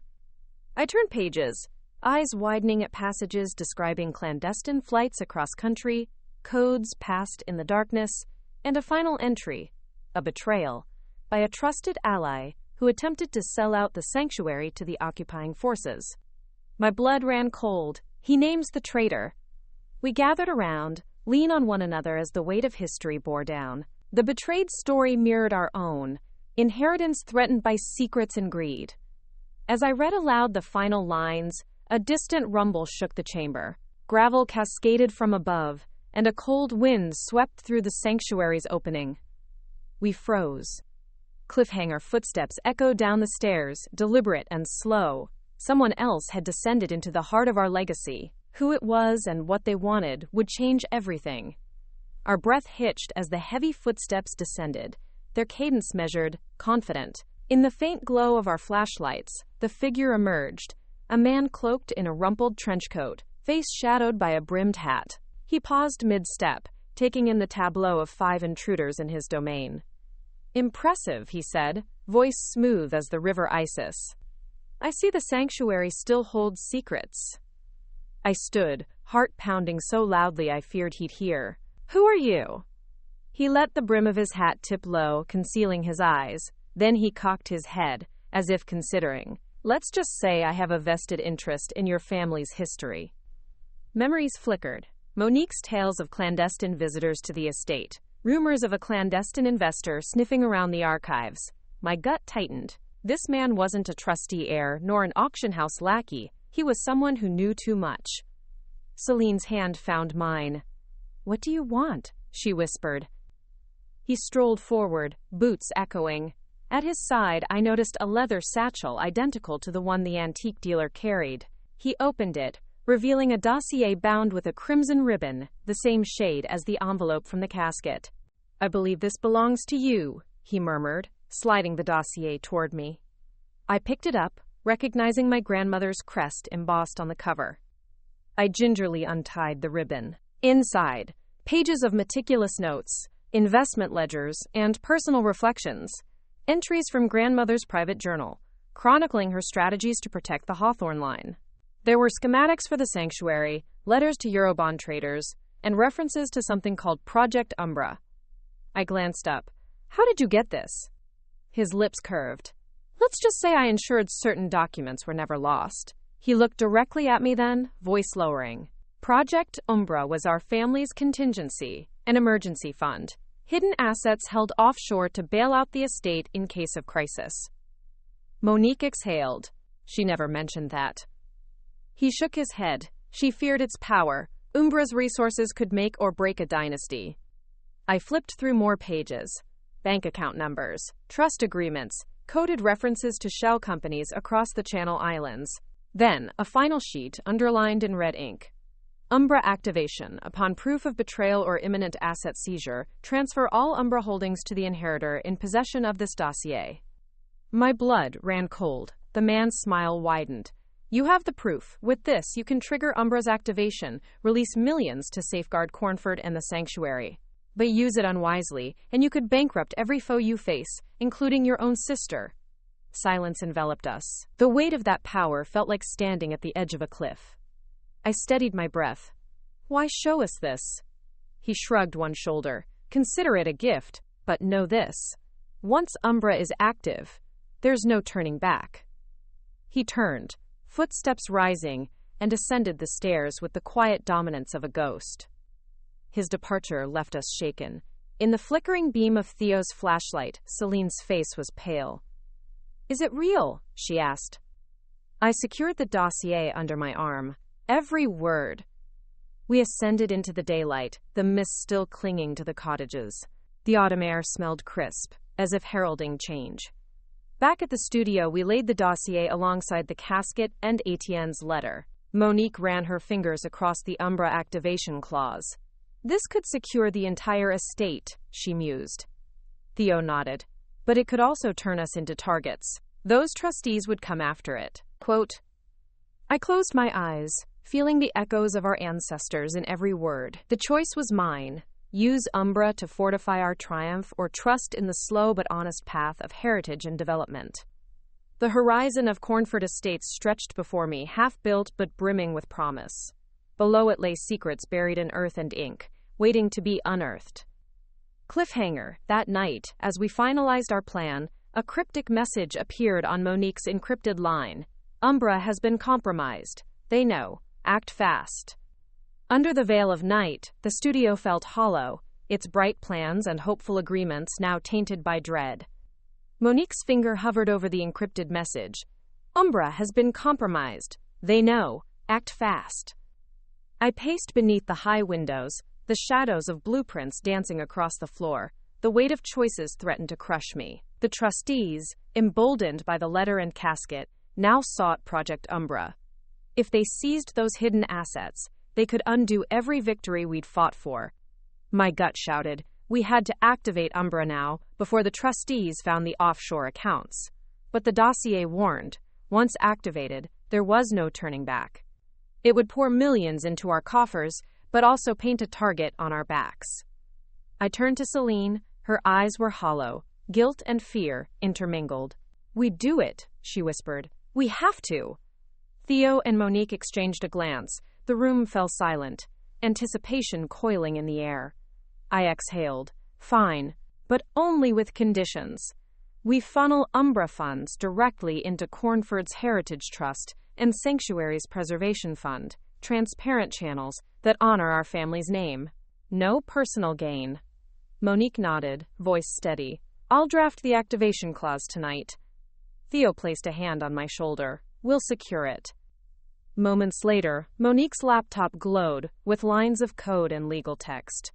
I turned pages, eyes widening at passages describing clandestine flights across country, codes passed in the darkness, and a final entry, a betrayal, by a trusted ally who attempted to sell out the sanctuary to the occupying forces. My blood ran cold. He names the traitor. We gathered around, lean on one another as the weight of history bore down. The betrayed story mirrored our own, inheritance threatened by secrets and greed. As I read aloud the final lines, a distant rumble shook the chamber. Gravel cascaded from above, and a cold wind swept through the sanctuary's opening. We froze. Cliffhanger footsteps echoed down the stairs, deliberate and slow. Someone else had descended into the heart of our legacy. Who it was and what they wanted would change everything. Our breath hitched as the heavy footsteps descended, their cadence measured, confident. In the faint glow of our flashlights, the figure emerged, a man cloaked in a rumpled trench coat, face shadowed by a brimmed hat. He paused mid-step, taking in the tableau of 5 intruders in his domain. "Impressive," he said, voice smooth as the river Isis. "I see the sanctuary still holds secrets." I stood, heart pounding so loudly I feared he'd hear. "Who are you?" He let the brim of his hat tip low, concealing his eyes. Then he cocked his head, as if considering. "Let's just say I have a vested interest in your family's history." Memories flickered. Monique's tales of clandestine visitors to the estate. Rumors of a clandestine investor sniffing around the archives. My gut tightened. This man wasn't a trustee heir nor an auction house lackey. He was someone who knew too much. Celine's hand found mine. "What do you want?" she whispered. He strolled forward, boots echoing. At his side, I noticed a leather satchel identical to the one the antique dealer carried. He opened it, revealing a dossier bound with a crimson ribbon, the same shade as the envelope from the casket. "I believe this belongs to you," he murmured, sliding the dossier toward me. I picked it up, recognizing my grandmother's crest embossed on the cover. I gingerly untied the ribbon. Inside, pages of meticulous notes, investment ledgers, and personal reflections. Entries from grandmother's private journal, chronicling her strategies to protect the Hawthorne line. There were schematics for the sanctuary, letters to Eurobond traders, and references to something called Project Umbra. I glanced up. "How did you get this?" His lips curved. "Let's just say I ensured certain documents were never lost." He looked directly at me then, voice lowering. Project Umbra was our family's contingency, an emergency fund. Hidden assets held offshore to bail out the estate in case of crisis. Monique exhaled. She never mentioned that. He shook his head. She feared its power. Umbra's resources could make or break a dynasty. I flipped through more pages. Bank account numbers, trust agreements, coded references to shell companies across the Channel Islands. Then, a final sheet underlined in red ink. Umbra activation. Upon proof of betrayal or imminent asset seizure, transfer all Umbra holdings to the inheritor in possession of this dossier. My blood ran cold. The man's smile widened. "You have the proof. With this, you can trigger Umbra's activation, release millions to safeguard Cornford and the sanctuary. But use it unwisely, and you could bankrupt every foe you face, including your own sister." Silence enveloped us. The weight of that power felt like standing at the edge of a cliff. I steadied my breath. "Why show us this?" He shrugged one shoulder. "Consider it a gift, but know this. Once Umbra is active, there's no turning back." He turned, footsteps rising, and ascended the stairs with the quiet dominance of a ghost. His departure left us shaken. In the flickering beam of Theo's flashlight, Celine's face was pale. "Is it real?" she asked. I secured the dossier under my arm. Every word. We ascended into the daylight, the mist still clinging to the cottages. The autumn air smelled crisp, as if heralding change. Back at the studio, we laid the dossier alongside the casket and Etienne's letter. Monique ran her fingers across the Umbra activation clause. "This could secure the entire estate," she mused. Theo nodded. "But it could also turn us into targets. Those trustees would come after it." Quote, I closed my eyes, feeling the echoes of our ancestors in every word. The choice was mine. Use Umbra to fortify our triumph, or trust in the slow but honest path of heritage and development. The horizon of Cornford Estates stretched before me, half-built but brimming with promise. Below it lay secrets buried in earth and ink, waiting to be unearthed. Cliffhanger. That night, as we finalized our plan, a cryptic message appeared on Monique's encrypted line. "Umbra has been compromised. They know. Act fast." Under the veil of night, the studio felt hollow, its bright plans and hopeful agreements now tainted by dread. Monique's finger hovered over the encrypted message. "Umbra has been compromised. They know. Act fast." I paced beneath the high windows, the shadows of blueprints dancing across the floor. The weight of choices threatened to crush me. The trustees, emboldened by the letter and casket, now sought Project Umbra. If they seized those hidden assets, they could undo every victory we'd fought for. My gut shouted, we had to activate Umbra now, before the trustees found the offshore accounts. But the dossier warned, once activated, there was no turning back. It would pour millions into our coffers, but also paint a target on our backs. I turned to Celine. Her eyes were hollow, guilt and fear intermingled. "We do it," she whispered. "We have to." Theo and Monique exchanged a glance. The room fell silent, anticipation coiling in the air. I exhaled. "Fine, but only with conditions. We funnel Umbra funds directly into Cornford's Heritage Trust and Sanctuary's Preservation Fund. transparent channels that honor our family's name. No personal gain. Monique nodded, voice steady. I'll draft the activation clause tonight. Theo placed a hand on my shoulder. We'll secure it. Moments later, Monique's laptop glowed with lines of code and legal text.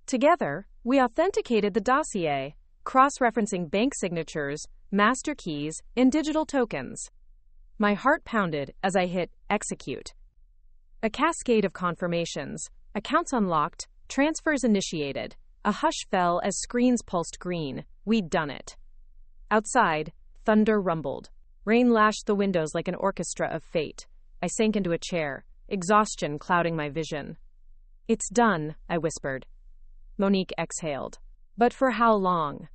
Together, we authenticated the dossier, cross-referencing bank signatures, master keys, and digital tokens. My heart pounded as I hit execute. A cascade of confirmations, accounts unlocked, transfers initiated. A hush fell as screens pulsed green. We'd done it. Outside, thunder rumbled. Rain lashed the windows like an orchestra of fate. I sank into a chair, exhaustion clouding my vision. It's done, I whispered. Monique exhaled. But for how long?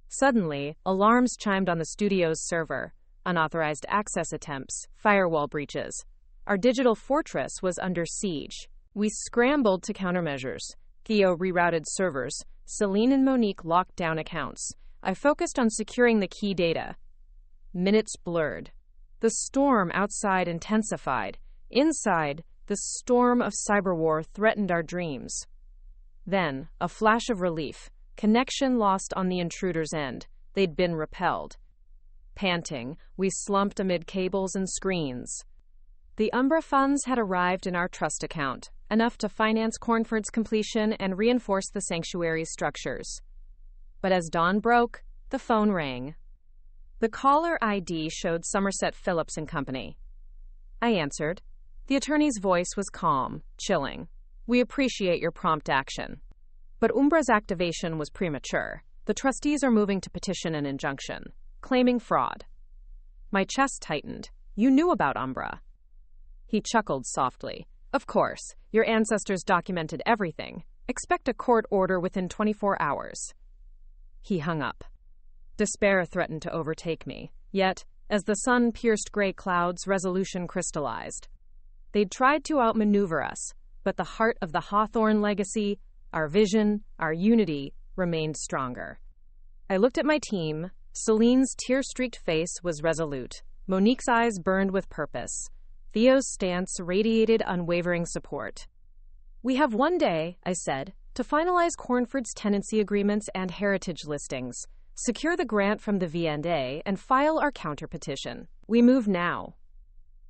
Suddenly, alarms chimed on the studio's server. Unauthorized access attempts, firewall breaches. Our digital fortress was under siege. We scrambled to countermeasures. Theo rerouted servers. Celine and Monique locked down accounts. I focused on securing the key data. Minutes blurred. The storm outside intensified. Inside, the storm of cyberwar threatened our dreams. Then, a flash of relief. Connection lost on the intruder's end. They'd been repelled. Panting, we slumped amid cables and screens. The Umbra funds had arrived in our trust account, enough to finance Cornford's completion and reinforce the sanctuary's structures. But as dawn broke, the phone rang. The caller ID showed Somerset Phillips and Company. I answered. The attorney's voice was calm, chilling. We appreciate your prompt action. But Umbra's activation was premature. The trustees are moving to petition an injunction, claiming fraud. My chest tightened. You knew about Umbra. He chuckled softly. Of course, your ancestors documented everything. Expect a court order within 24 hours. He hung up. Despair threatened to overtake me. Yet, as the sun pierced gray clouds, resolution crystallized. They'd tried to outmaneuver us, but the heart of the Hawthorne legacy, our vision, our unity, remained stronger. I looked at my team. Celine's tear-streaked face was resolute. Monique's eyes burned with purpose. Theo's stance radiated unwavering support. We have one day, I said, to finalize Cornford's tenancy agreements and heritage listings, secure the grant from the V&A, and file our counterpetition. We move now.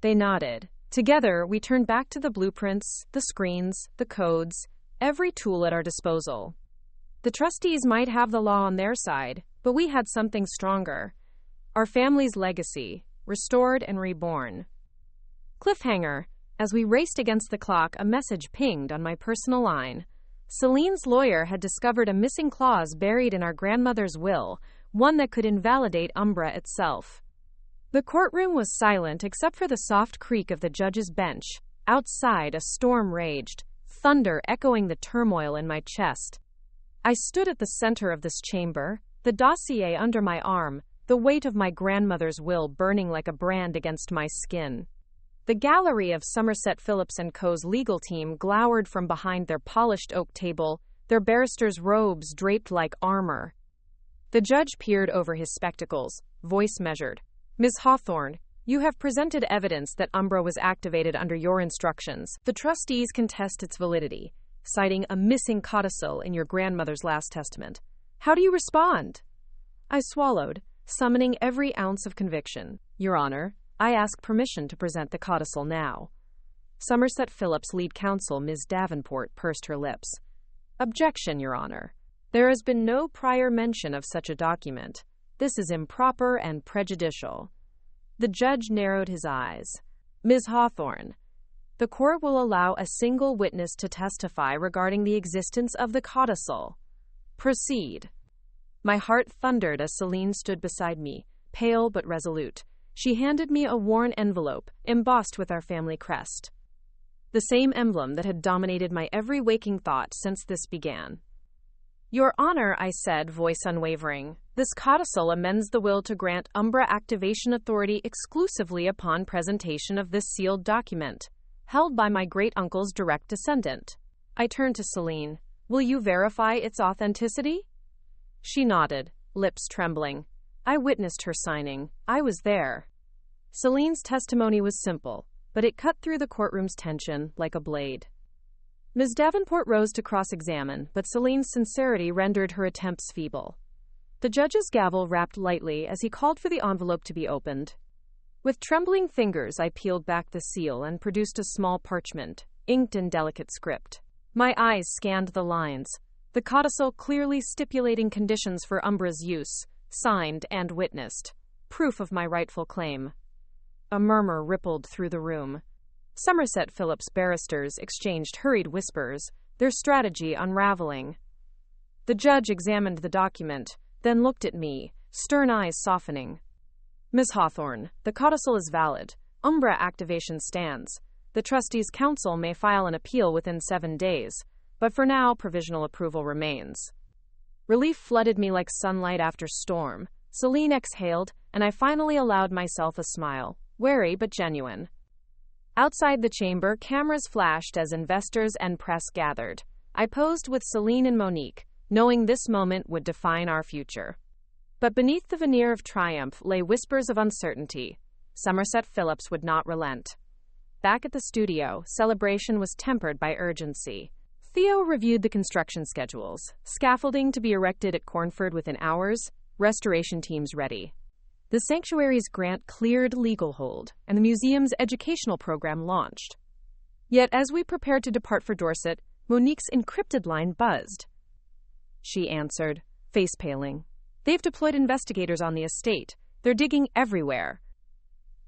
They nodded. Together, we turned back to the blueprints, the screens, the codes, every tool at our disposal. The trustees might have the law on their side, but we had something stronger. Our family's legacy, restored and reborn. Cliffhanger. As we raced against the clock, a message pinged on my personal line. Celine's lawyer had discovered a missing clause buried in our grandmother's will, one that could invalidate Umbra itself. The courtroom was silent except for the soft creak of the judge's bench. Outside, a storm raged, thunder echoing the turmoil in my chest. I stood at the center of this chamber, the dossier under my arm, the weight of my grandmother's will burning like a brand against my skin. The gallery of Somerset Phillips & Co.'s legal team glowered from behind their polished oak table, their barristers' robes draped like armor. The judge peered over his spectacles, voice measured. Ms. Hawthorne, you have presented evidence that Umbra was activated under your instructions. The trustees contest its validity, citing a missing codicil in your grandmother's last testament. How do you respond? I swallowed, summoning every ounce of conviction. Your Honor, I ask permission to present the codicil now. Somerset Phillips' lead counsel, Ms. Davenport, pursed her lips. Objection, Your Honor. There has been no prior mention of such a document. This is improper and prejudicial. The judge narrowed his eyes. Ms. Hawthorne, the court will allow a single witness to testify regarding the existence of the codicil. Proceed. My heart thundered as Celine stood beside me, pale but resolute. She handed me a worn envelope, embossed with our family crest. The same emblem that had dominated my every waking thought since this began. Your Honor, I said, voice unwavering, this codicil amends the will to grant Umbra activation authority exclusively upon presentation of this sealed document, held by my great-uncle's direct descendant. I turned to Celine. Will you verify its authenticity? She nodded, lips trembling. I witnessed her signing. I was there. Celine's testimony was simple. but it cut through the courtroom's tension like a blade. Ms. Davenport rose to cross-examine, but Celine's sincerity rendered her attempts feeble. The judge's gavel rapped lightly as he called for the envelope to be opened. With trembling fingers, I peeled back the seal and produced a small parchment, inked in delicate script. My eyes scanned the lines, the codicil clearly stipulating conditions for Umbra's use, signed and witnessed, proof of my rightful claim. A murmur rippled through the room. Somerset Phillips barristers exchanged hurried whispers, their strategy unraveling. The judge examined the document, then looked at me, stern eyes softening. Ms. Hawthorne, the codicil is valid. Umbra activation stands. The trustees' council may file an appeal within 7 days, but for now, provisional approval remains. Relief flooded me like sunlight after storm. Celine exhaled, and I finally allowed myself a smile, wary but genuine. Outside the chamber, cameras flashed as investors and press gathered. I posed with Celine and Monique, knowing this moment would define our future. But beneath the veneer of triumph lay whispers of uncertainty. Somerset Phillips would not relent. Back at the studio, celebration was tempered by urgency. Theo reviewed the construction schedules. Scaffolding to be erected at Cornford within hours, restoration teams ready. The sanctuary's grant cleared legal hold, and the museum's educational program launched. Yet as we prepared to depart for Dorset, Monique's encrypted line buzzed. She answered, face paling. They've deployed investigators on the estate. They're digging everywhere.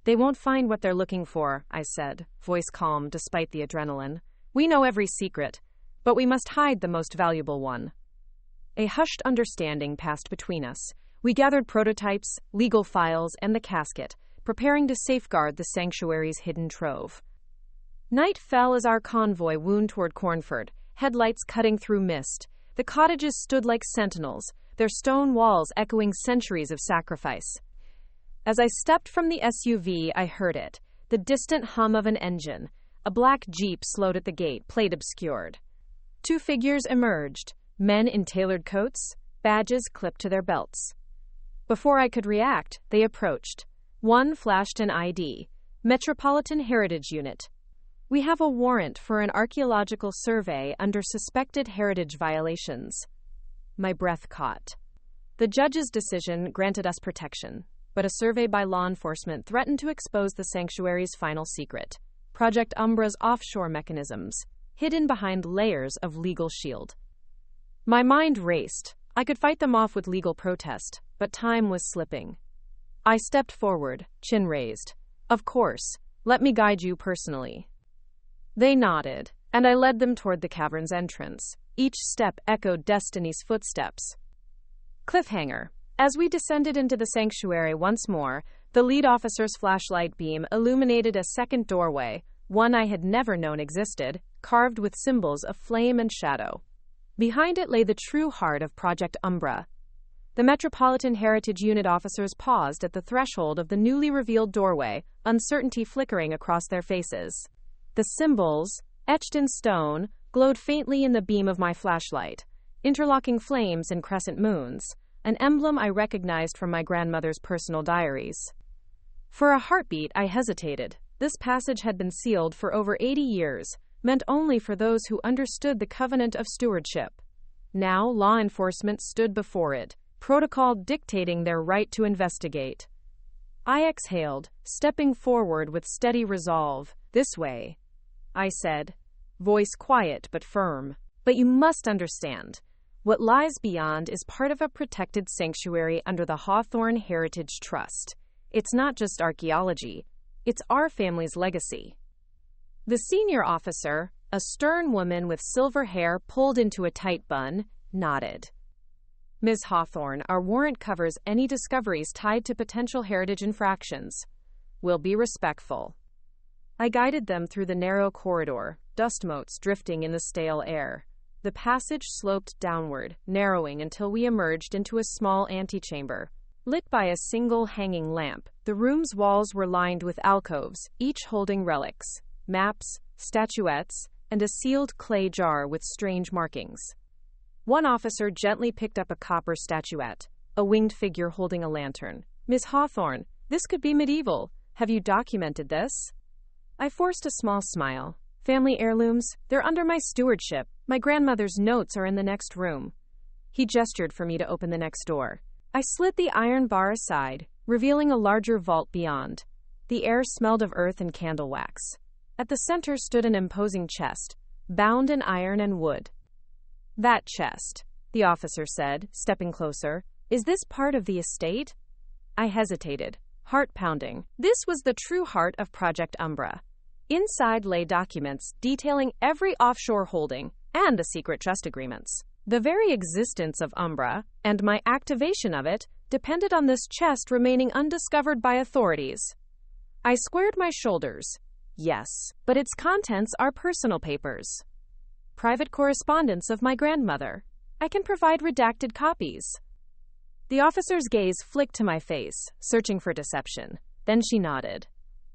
They won't find what they're looking for, I said, voice calm despite the adrenaline. We know every secret, but we must hide the most valuable one. A hushed understanding passed between us. We gathered prototypes, legal files, and the casket, preparing to safeguard the sanctuary's hidden trove. Night fell as our convoy wound toward Cornford, headlights cutting through mist. The cottages stood like sentinels, their stone walls echoing centuries of sacrifice. As I stepped from the SUV, I heard it, the distant hum of an engine. A black Jeep slowed at the gate, plate obscured. 2 figures emerged, men in tailored coats, badges clipped to their belts. Before I could react, they approached. One flashed an ID, Metropolitan Heritage Unit. We have a warrant for an archaeological survey under suspected heritage violations. My breath caught. The judge's decision granted us protection, but a survey by law enforcement threatened to expose the sanctuary's final secret, Project Umbra's offshore mechanisms, hidden behind layers of legal shield. My mind raced. I could fight them off with legal protest, but time was slipping. I stepped forward, chin raised. Of course, let me guide you personally. They nodded, and I led them toward the cavern's entrance. Each step echoed destiny's footsteps. Cliffhanger. As we descended into the sanctuary once more, the lead officer's flashlight beam illuminated a second doorway, one I had never known existed, carved with symbols of flame and shadow. Behind it lay the true heart of Project Umbra. The Metropolitan Heritage Unit officers paused at the threshold of the newly revealed doorway, uncertainty flickering across their faces. The symbols, etched in stone, glowed faintly in the beam of my flashlight, interlocking flames and crescent moons, an emblem I recognized from my grandmother's personal diaries. For a heartbeat, I hesitated. This passage had been sealed for over 80 years, meant only for those who understood the covenant of stewardship. Now, law enforcement stood before it, protocol dictating their right to investigate. I exhaled, stepping forward with steady resolve. This way, I said, voice quiet but firm. But you must understand. What lies beyond is part of a protected sanctuary under the Hawthorne Heritage Trust. It's not just archaeology. It's our family's legacy. The senior officer, a stern woman with silver hair pulled into a tight bun, nodded. Ms. Hawthorne, our warrant covers any discoveries tied to potential heritage infractions. We'll be respectful. I guided them through the narrow corridor, dust motes drifting in the stale air. The passage sloped downward, narrowing until we emerged into a small antechamber. Lit by a single hanging lamp, the room's walls were lined with alcoves, each holding relics, maps, statuettes, and a sealed clay jar with strange markings. One officer gently picked up a copper statuette, a winged figure holding a lantern. Miss Hawthorne, this could be medieval. Have you documented this? I forced a small smile. Family heirlooms, they're under my stewardship. My grandmother's notes are in the next room. He gestured for me to open the next door. I slid the iron bar aside, revealing a larger vault beyond. The air smelled of earth and candle wax. At the center stood an imposing chest, bound in iron and wood. That chest, the officer said, stepping closer. Is this part of the estate? I hesitated, heart pounding. This was the true heart of Project Umbra. Inside lay documents detailing every offshore holding and the secret trust agreements. The very existence of Umbra, and my activation of it, depended on this chest remaining undiscovered by authorities. I squared my shoulders. Yes, but its contents are personal papers. Private correspondence of my grandmother. I can provide redacted copies. The officer's gaze flicked to my face, searching for deception. Then she nodded.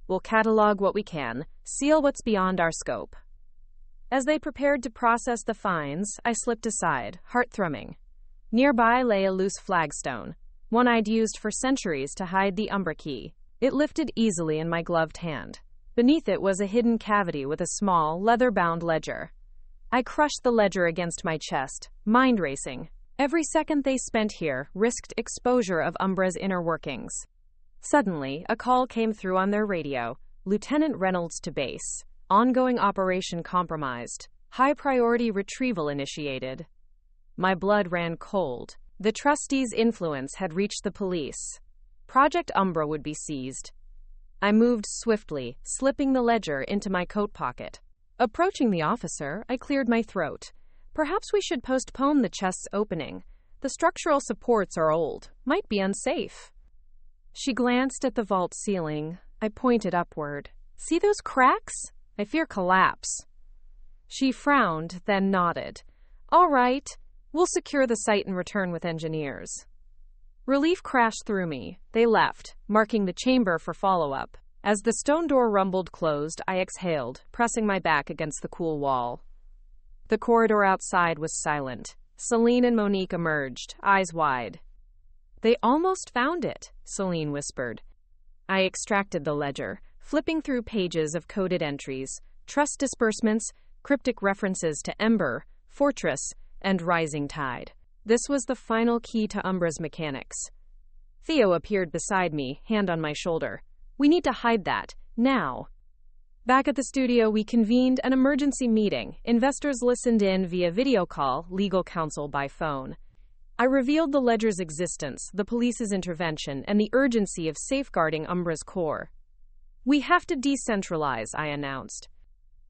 We'll catalog what we can, seal what's beyond our scope. As they prepared to process the finds, I slipped aside, heart thrumming. Nearby lay a loose flagstone, one I'd used for centuries to hide the Umbra key. It lifted easily in my gloved hand. Beneath it was a hidden cavity with a small, leather-bound ledger. I crushed the ledger against my chest, mind racing. Every second they spent here risked exposure of Umbra's inner workings. Suddenly, a call came through on their radio. Lieutenant Reynolds to base. Ongoing operation compromised. High priority retrieval initiated. My blood ran cold. The trustees' influence had reached the police. Project Umbra would be seized. I moved swiftly, slipping the ledger into my coat pocket. Approaching the officer, I cleared my throat. Perhaps we should postpone the chest's opening. The structural supports are old, might be unsafe. She glanced at the vault ceiling. I pointed upward. See those cracks? I fear collapse. She frowned, then nodded. All right, we'll secure the site and return with engineers. Relief crashed through me. They left, marking the chamber for follow-up. As the stone door rumbled closed, I exhaled, pressing my back against the cool wall. The corridor outside was silent. Celine and Monique emerged, eyes wide. They almost found it, Celine whispered. I extracted the ledger, flipping through pages of coded entries, trust disbursements, cryptic references to Ember, Fortress, and Rising Tide. This was the final key to Umbra's mechanics. Theo appeared beside me, hand on my shoulder. We need to hide that, now. Back at the studio, we convened an emergency meeting. Investors listened in via video call, legal counsel by phone. I revealed the ledger's existence, the police's intervention, and the urgency of safeguarding Umbra's core. We have to decentralize, I announced.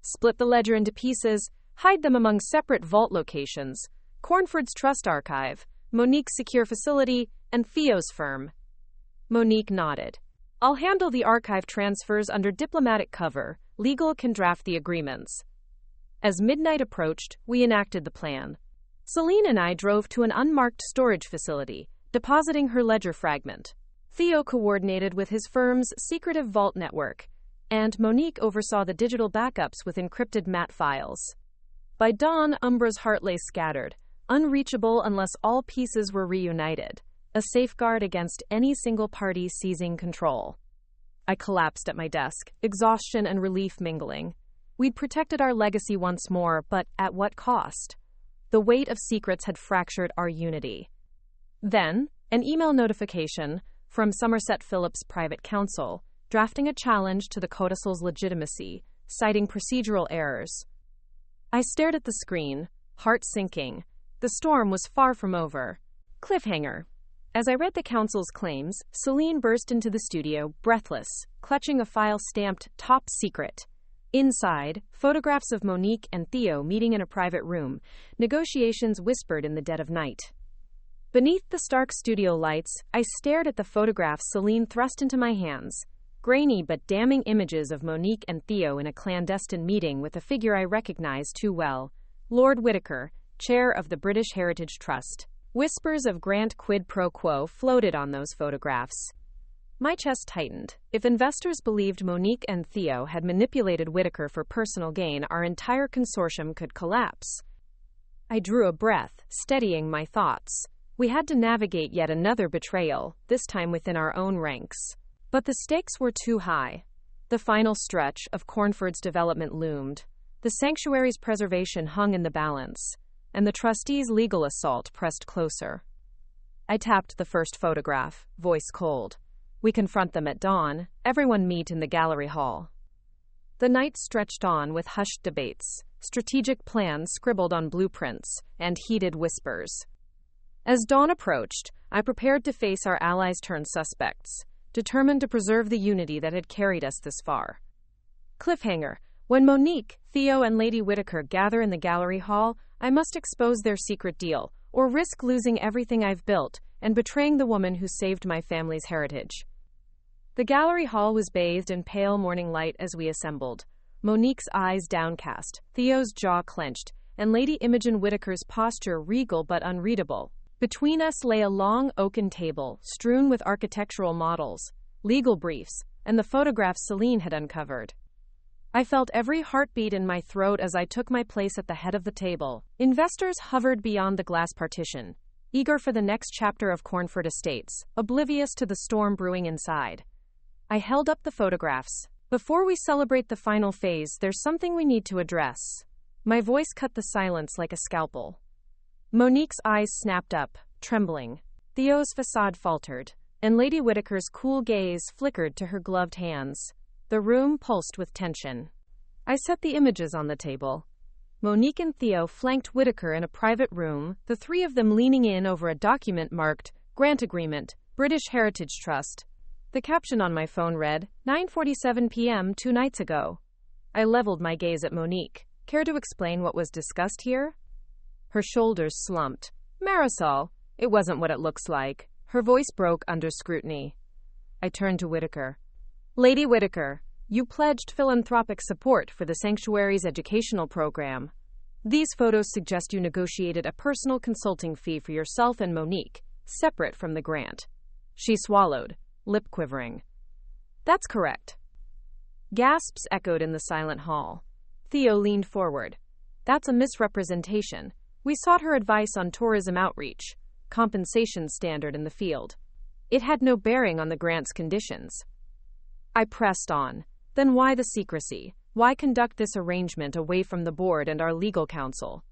Split the ledger into pieces, hide them among separate vault locations. Cornford's Trust Archive, Monique's secure facility, and Theo's firm. Monique nodded. I'll handle the archive transfers under diplomatic cover. Legal can draft the agreements. As midnight approached, we enacted the plan. Celine and I drove to an unmarked storage facility, depositing her ledger fragment. Theo coordinated with his firm's secretive vault network, and Monique oversaw the digital backups with encrypted MAT files. By dawn, Umbra's heart lay scattered, unreachable unless all pieces were reunited, a safeguard against any single party seizing control. I collapsed at my desk, exhaustion and relief mingling. We'd protected our legacy once more, but at what cost? The weight of secrets had fractured our unity. Then, an email notification from Somerset Phillips' private counsel, drafting a challenge to the codicil's legitimacy, citing procedural errors. I stared at the screen, heart sinking. The storm was far from over. Cliffhanger. As I read the counsel's claims, Celine burst into the studio, breathless, clutching a file stamped Top Secret. Inside, photographs of Monique and Theo meeting in a private room, negotiations whispered in the dead of night. Beneath the stark studio lights, I stared at the photographs Celine thrust into my hands. Grainy but damning images of Monique and Theo in a clandestine meeting with a figure I recognized too well, Lord Whittaker, chair of the British Heritage Trust. Whispers of grant quid pro quo floated on those photographs. My chest tightened. If investors believed Monique and Theo had manipulated Whittaker for personal gain, our entire consortium could collapse. I drew a breath, steadying my thoughts. We had to navigate yet another betrayal, this time within our own ranks. But the stakes were too high. The final stretch of Cornford's development loomed. The sanctuary's preservation hung in the balance, and the trustees' legal assault pressed closer. I tapped the first photograph, voice cold. We confront them at dawn. Everyone meet in the gallery hall. The night stretched on with hushed debates, strategic plans scribbled on blueprints, and heated whispers. As dawn approached, I prepared to face our allies turned suspects, determined to preserve the unity that had carried us this far. Cliffhanger. When Monique, Theo, and Lady Whitaker gather in the gallery hall, I must expose their secret deal, or risk losing everything I've built and betraying the woman who saved my family's heritage. The gallery hall was bathed in pale morning light as we assembled, Monique's eyes downcast, Theo's jaw clenched, and Lady Imogen Whitaker's posture regal but unreadable. Between us lay a long oaken table, strewn with architectural models, legal briefs, and the photographs Celine had uncovered. I felt every heartbeat in my throat as I took my place at the head of the table. Investors hovered beyond the glass partition, eager for the next chapter of Cornford Estates, oblivious to the storm brewing inside. I held up the photographs. Before we celebrate the final phase, there's something we need to address. My voice cut the silence like a scalpel. Monique's eyes snapped up, trembling. Theo's facade faltered, and Lady Whitaker's cool gaze flickered to her gloved hands. The room pulsed with tension. I set the images on the table. Monique and Theo flanked Whitaker in a private room, the three of them leaning in over a document marked, Grant Agreement, British Heritage Trust. The caption on my phone read, 9:47 p.m. 2 nights ago. I leveled my gaze at Monique. Care to explain what was discussed here? Her shoulders slumped. Marisol, it wasn't what it looks like. Her voice broke under scrutiny. I turned to Whitaker. Lady Whitaker, you pledged philanthropic support for the sanctuary's educational program. These photos suggest you negotiated a personal consulting fee for yourself and Monique, separate from the grant. She swallowed, lip quivering. That's correct. Gasps echoed in the silent hall. Theo leaned forward. That's a misrepresentation. We sought her advice on tourism outreach, compensation standard in the field. It had no bearing on the grant's conditions. I pressed on. Then why the secrecy? Why conduct this arrangement away from the board and our legal counsel?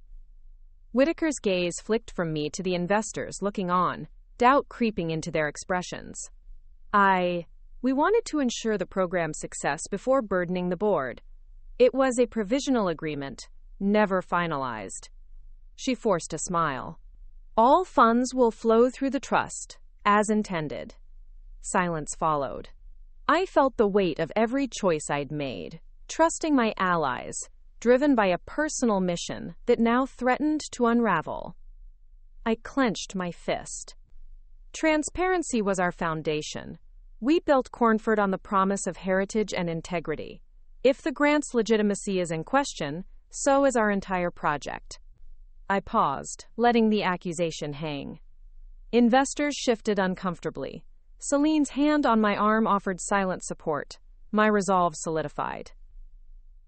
Whitaker's gaze flicked from me to the investors looking on, doubt creeping into their expressions. We wanted to ensure the program's success before burdening the board. It was a provisional agreement, never finalized. She forced a smile. All funds will flow through the trust, as intended. Silence followed. I felt the weight of every choice I'd made, trusting my allies, driven by a personal mission that now threatened to unravel. I clenched my fist. Transparency was our foundation. We built Cornford on the promise of heritage and integrity. If the grant's legitimacy is in question, so is our entire project. I paused, letting the accusation hang. Investors shifted uncomfortably. Celine's hand on my arm offered silent support. My resolve solidified.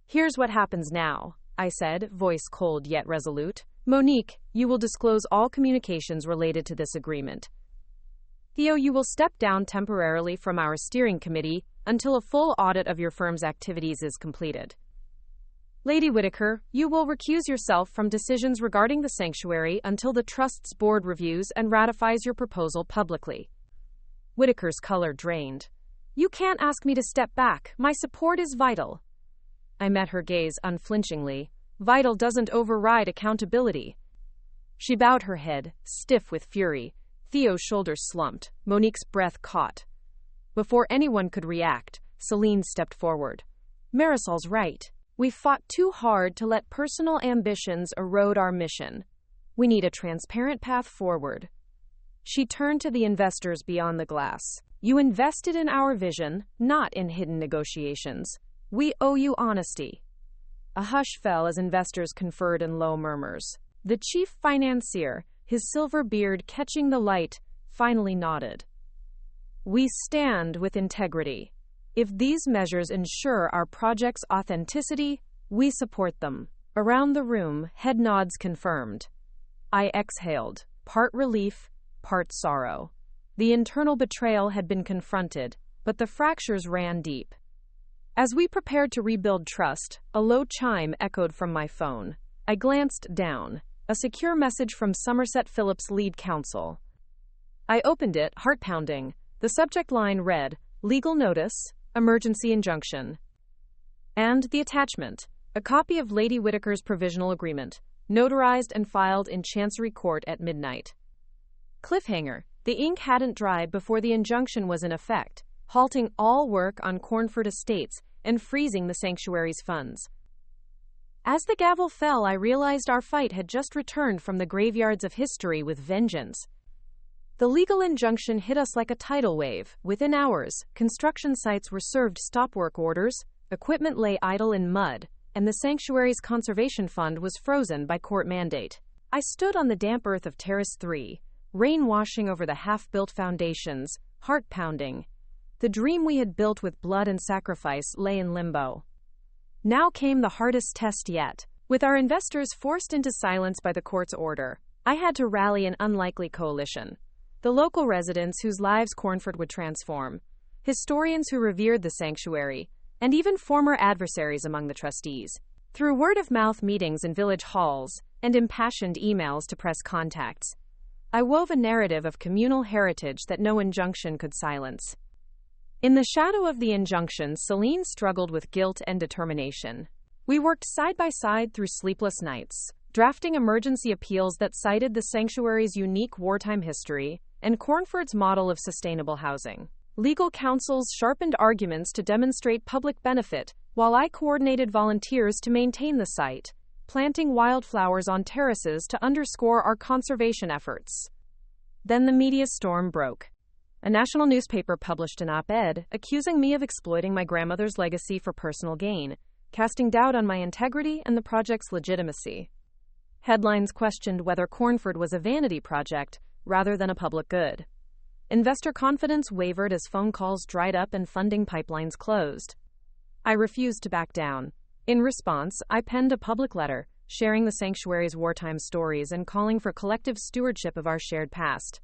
Here's what happens now, I said, voice cold yet resolute. Monique, you will disclose all communications related to this agreement. Theo, you will step down temporarily from our steering committee until a full audit of your firm's activities is completed. Lady Whitaker, you will recuse yourself from decisions regarding the sanctuary until the trust's board reviews and ratifies your proposal publicly. Whitaker's color drained. You can't ask me to step back. My support is vital. I met her gaze unflinchingly. Vital doesn't override accountability. She bowed her head, stiff with fury. Theo's shoulders slumped. Monique's breath caught. Before anyone could react, Celine stepped forward. Marisol's right. We fought too hard to let personal ambitions erode our mission. We need a transparent path forward. She turned to the investors beyond the glass. You invested in our vision, not in hidden negotiations. We owe you honesty. A hush fell as investors conferred in low murmurs. The chief financier, his silver beard catching the light, finally nodded. We stand with integrity. If these measures ensure our project's authenticity, we support them. Around the room, head nods confirmed. I exhaled, part relief, part sorrow. The internal betrayal had been confronted, but the fractures ran deep. As we prepared to rebuild trust, a low chime echoed from my phone. I glanced down. A secure message from Somerset Phillips' lead counsel. I opened it, heart pounding. The subject line read, "Legal notice, emergency injunction." And the attachment, a copy of Lady Whittaker's provisional agreement, notarized and filed in Chancery Court at midnight. Cliffhanger. The ink hadn't dried before the injunction was in effect, halting all work on Cornford Estates and freezing the sanctuary's funds. As the gavel fell, I realized our fight had just returned from the graveyards of history with vengeance. The legal injunction hit us like a tidal wave. Within hours, construction sites were served stop work orders, equipment lay idle in mud, and the sanctuary's conservation fund was frozen by court mandate. I stood on the damp earth of Terrace 3, rain washing over the half-built foundations, heart pounding. The dream we had built with blood and sacrifice lay in limbo. Now came the hardest test yet. With our investors forced into silence by the court's order, I had to rally an unlikely coalition. The local residents whose lives Cornford would transform, historians who revered the sanctuary, and even former adversaries among the trustees. Through word-of-mouth meetings in village halls and impassioned emails to press contacts, I wove a narrative of communal heritage that no injunction could silence. In the shadow of the injunction, Celine struggled with guilt and determination. We worked side by side through sleepless nights, drafting emergency appeals that cited the sanctuary's unique wartime history and Cornford's model of sustainable housing. Legal counsels sharpened arguments to demonstrate public benefit, while I coordinated volunteers to maintain the site, planting wildflowers on terraces to underscore our conservation efforts. Then the media storm broke. A national newspaper published an op-ed accusing me of exploiting my grandmother's legacy for personal gain, casting doubt on my integrity and the project's legitimacy. Headlines questioned whether Cornford was a vanity project rather than a public good. Investor confidence wavered as phone calls dried up and funding pipelines closed. I refused to back down. In response, I penned a public letter, sharing the sanctuary's wartime stories and calling for collective stewardship of our shared past.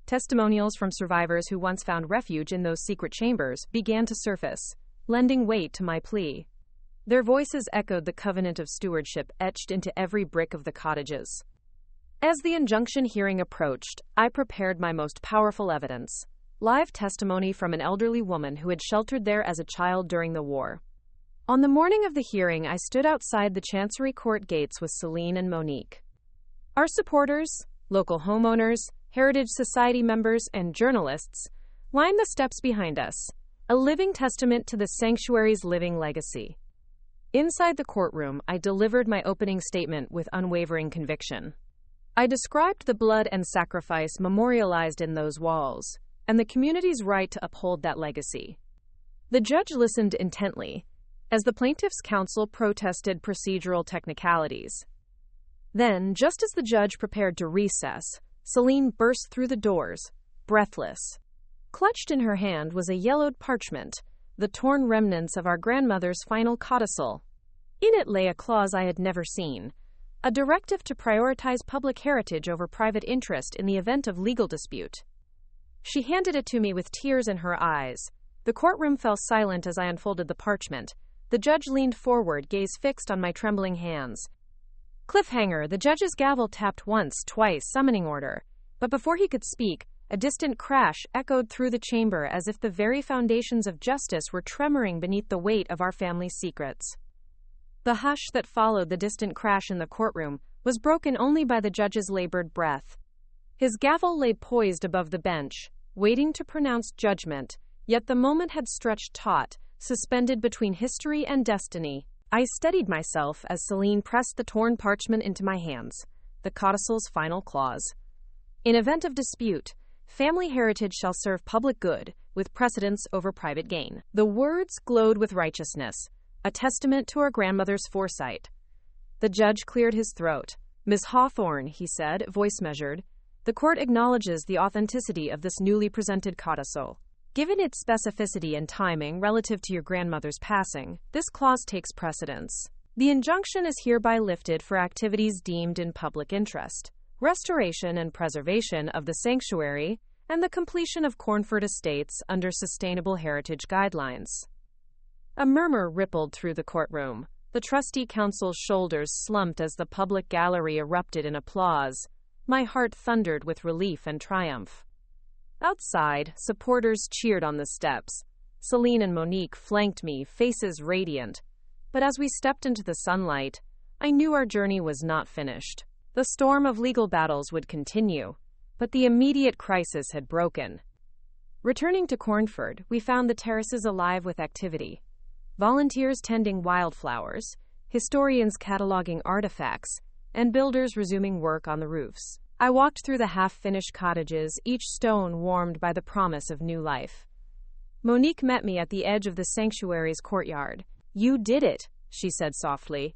Testimonials from survivors who once found refuge in those secret chambers began to surface, lending weight to my plea. Their voices echoed the covenant of stewardship etched into every brick of the cottages. As the injunction hearing approached, I prepared my most powerful evidence: live testimony from an elderly woman who had sheltered there as a child during the war. On the morning of the hearing, I stood outside the Chancery Court gates with Celine and Monique. Our supporters, local homeowners, Heritage Society members, and journalists lined the steps behind us, a living testament to the sanctuary's living legacy. Inside the courtroom, I delivered my opening statement with unwavering conviction. I described the blood and sacrifice memorialized in those walls, and the community's right to uphold that legacy. The judge listened intently, as the plaintiff's counsel protested procedural technicalities. Then, just as the judge prepared to recess, Celine burst through the doors, breathless. Clutched in her hand was a yellowed parchment, the torn remnants of our grandmother's final codicil. In it lay a clause I had never seen, a directive to prioritize public heritage over private interest in the event of legal dispute. She handed it to me with tears in her eyes. The courtroom fell silent as I unfolded the parchment. The judge leaned forward, gaze fixed on my trembling hands. Cliffhanger. The judge's gavel tapped once, twice, summoning order. But before he could speak, a distant crash echoed through the chamber as if the very foundations of justice were tremoring beneath the weight of our family's secrets. The hush that followed the distant crash in the courtroom was broken only by the judge's labored breath. His gavel lay poised above the bench, waiting to pronounce judgment, yet the moment had stretched taut, suspended between history and destiny. I steadied myself as Celine pressed the torn parchment into my hands, the codicil's final clause. In event of dispute, family heritage shall serve public good, with precedence over private gain. The words glowed with righteousness, a testament to our grandmother's foresight. The judge cleared his throat. Miss Hawthorne, he said, voice measured, the court acknowledges the authenticity of this newly presented codicil. Given its specificity and timing relative to your grandmother's passing, this clause takes precedence. The injunction is hereby lifted for activities deemed in public interest, restoration and preservation of the sanctuary, and the completion of Cornford Estates under sustainable heritage guidelines. A murmur rippled through the courtroom. The trustee council's shoulders slumped as the public gallery erupted in applause. My heart thundered with relief and triumph. Outside, supporters cheered on the steps. Celine and Monique flanked me, faces radiant. But as we stepped into the sunlight, I knew our journey was not finished. The storm of legal battles would continue, but the immediate crisis had broken. Returning to Cornford, we found the terraces alive with activity. Volunteers tending wildflowers, historians cataloging artifacts, and builders resuming work on the roofs. I walked through the half-finished cottages, each stone warmed by the promise of new life. Monique met me at the edge of the sanctuary's courtyard. "You did it," she said softly.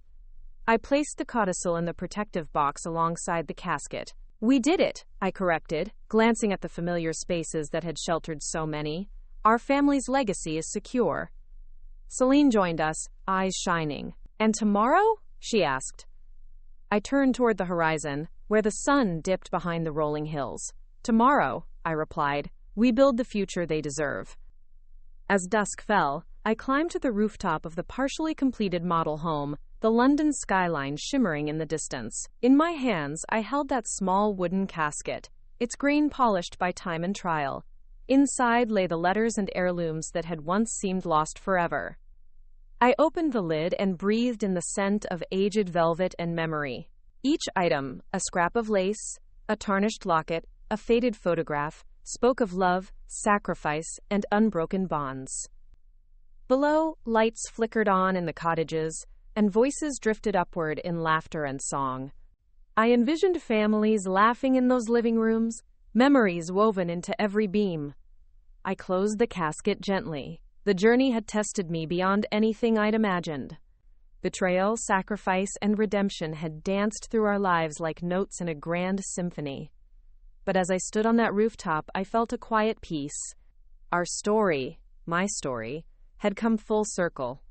I placed the codicil in the protective box alongside the casket. "We did it," I corrected, glancing at the familiar spaces that had sheltered so many. "Our family's legacy is secure." Celine joined us, eyes shining. "And tomorrow?" she asked. I turned toward the horizon, where the sun dipped behind the rolling hills. "Tomorrow," I replied, "we build the future they deserve." As dusk fell, I climbed to the rooftop of the partially completed model home, the London skyline shimmering in the distance. In my hands, I held that small wooden casket, its grain polished by time and trial. Inside lay the letters and heirlooms that had once seemed lost forever. I opened the lid and breathed in the scent of aged velvet and memory. Each item, a scrap of lace, a tarnished locket, a faded photograph, spoke of love, sacrifice, and unbroken bonds. Below, lights flickered on in the cottages, and voices drifted upward in laughter and song. I envisioned families laughing in those living rooms, memories woven into every beam. I closed the casket gently. The journey had tested me beyond anything I'd imagined. Betrayal, sacrifice, and redemption had danced through our lives like notes in a grand symphony. But as I stood on that rooftop, I felt a quiet peace. Our story, my story, had come full circle.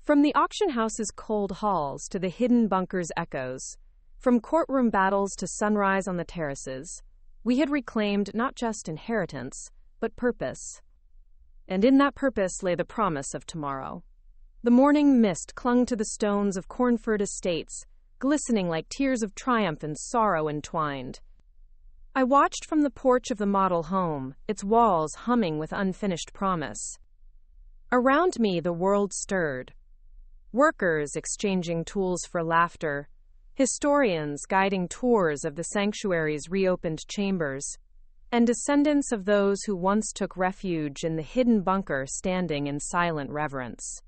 From the auction house's cold halls to the hidden bunker's echoes, from courtroom battles to sunrise on the terraces, we had reclaimed not just inheritance, but purpose. And in that purpose lay the promise of tomorrow. The morning mist clung to the stones of Cornford Estates, glistening like tears of triumph and sorrow entwined. I watched from the porch of the model home, its walls humming with unfinished promise. Around me, the world stirred. Workers exchanging tools for laughter, historians guiding tours of the sanctuary's reopened chambers, and descendants of those who once took refuge in the hidden bunker standing in silent reverence.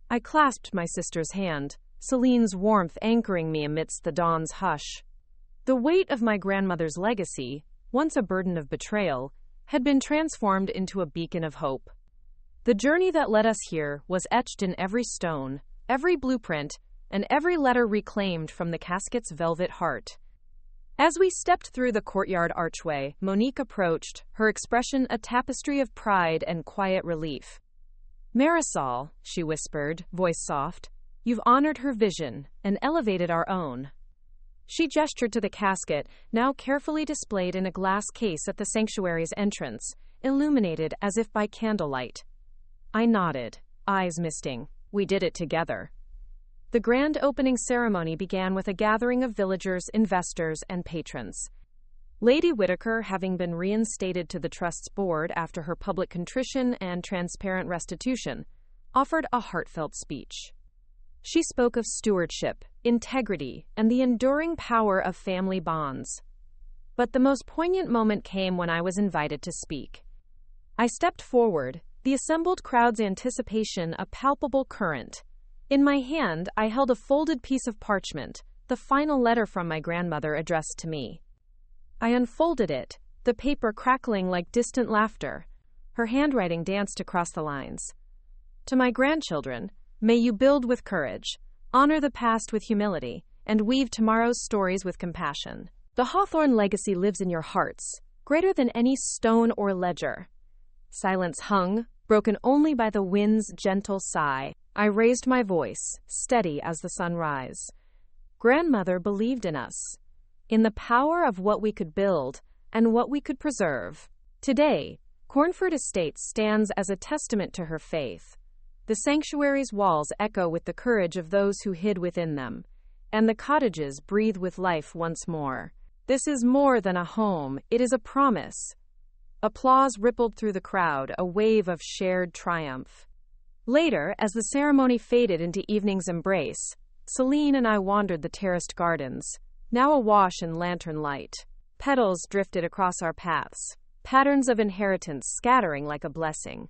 I clasped my sister's hand, Celine's warmth anchoring me amidst the dawn's hush. The weight of my grandmother's legacy, once a burden of betrayal, had been transformed into a beacon of hope. The journey that led us here was etched in every stone, every blueprint, and every letter reclaimed from the casket's velvet heart. As we stepped through the courtyard archway, Monique approached, her expression a tapestry of pride and quiet relief. "Marisol," she whispered, voice soft, "you've honored her vision and elevated our own." She gestured to the casket, now carefully displayed in a glass case at the sanctuary's entrance, illuminated as if by candlelight. I nodded, eyes misting. We did it together. The grand opening ceremony began with a gathering of villagers, investors, and patrons. Lady Whitaker, having been reinstated to the Trust's board after her public contrition and transparent restitution, offered a heartfelt speech. She spoke of stewardship, integrity, and the enduring power of family bonds. But the most poignant moment came when I was invited to speak. I stepped forward, the assembled crowd's anticipation a palpable current. In my hand, I held a folded piece of parchment, the final letter from my grandmother addressed to me. I unfolded it, the paper crackling like distant laughter. Her handwriting danced across the lines. "To my grandchildren, may you build with courage, honor the past with humility, and weave tomorrow's stories with compassion. The Hawthorne legacy lives in your hearts, greater than any stone or ledger." Silence hung, broken only by the wind's gentle sigh. I raised my voice, steady as the sunrise. Grandmother believed in us, in the power of what we could build and what we could preserve. Today, Cornford Estates stands as a testament to her faith. The sanctuary's walls echo with the courage of those who hid within them, and the cottages breathe with life once more. This is more than a home, it is a promise. Applause rippled through the crowd, a wave of shared triumph. Later, as the ceremony faded into evening's embrace, Celine and I wandered the terraced gardens, now awash in lantern light. Petals drifted across our paths, patterns of inheritance scattering like a blessing.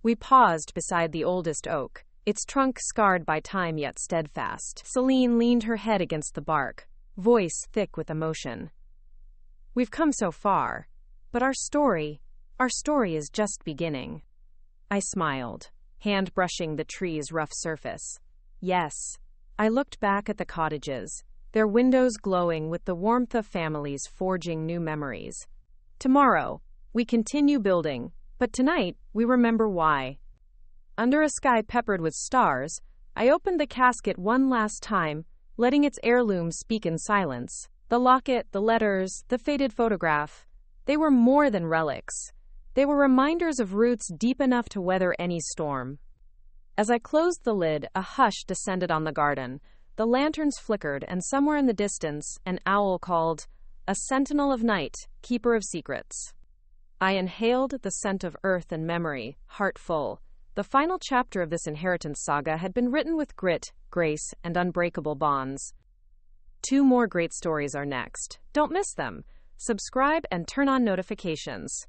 We paused beside the oldest oak, its trunk scarred by time yet steadfast. Celine leaned her head against the bark, voice thick with emotion. We've come so far, but our story is just beginning. I smiled, hand brushing the tree's rough surface. Yes. I looked back at the cottages, their windows glowing with the warmth of families forging new memories. Tomorrow, we continue building, but tonight, we remember why. Under a sky peppered with stars, I opened the casket one last time, letting its heirlooms speak in silence. The locket, the letters, the faded photograph. They were more than relics. They were reminders of roots deep enough to weather any storm. As I closed the lid, a hush descended on the garden. The lanterns flickered, and somewhere in the distance, an owl called, a sentinel of night, keeper of secrets. I inhaled the scent of earth and memory, heart full. The final chapter of this inheritance saga had been written with grit, grace, and unbreakable bonds. 2 more great stories are next. Don't miss them. Subscribe and turn on notifications.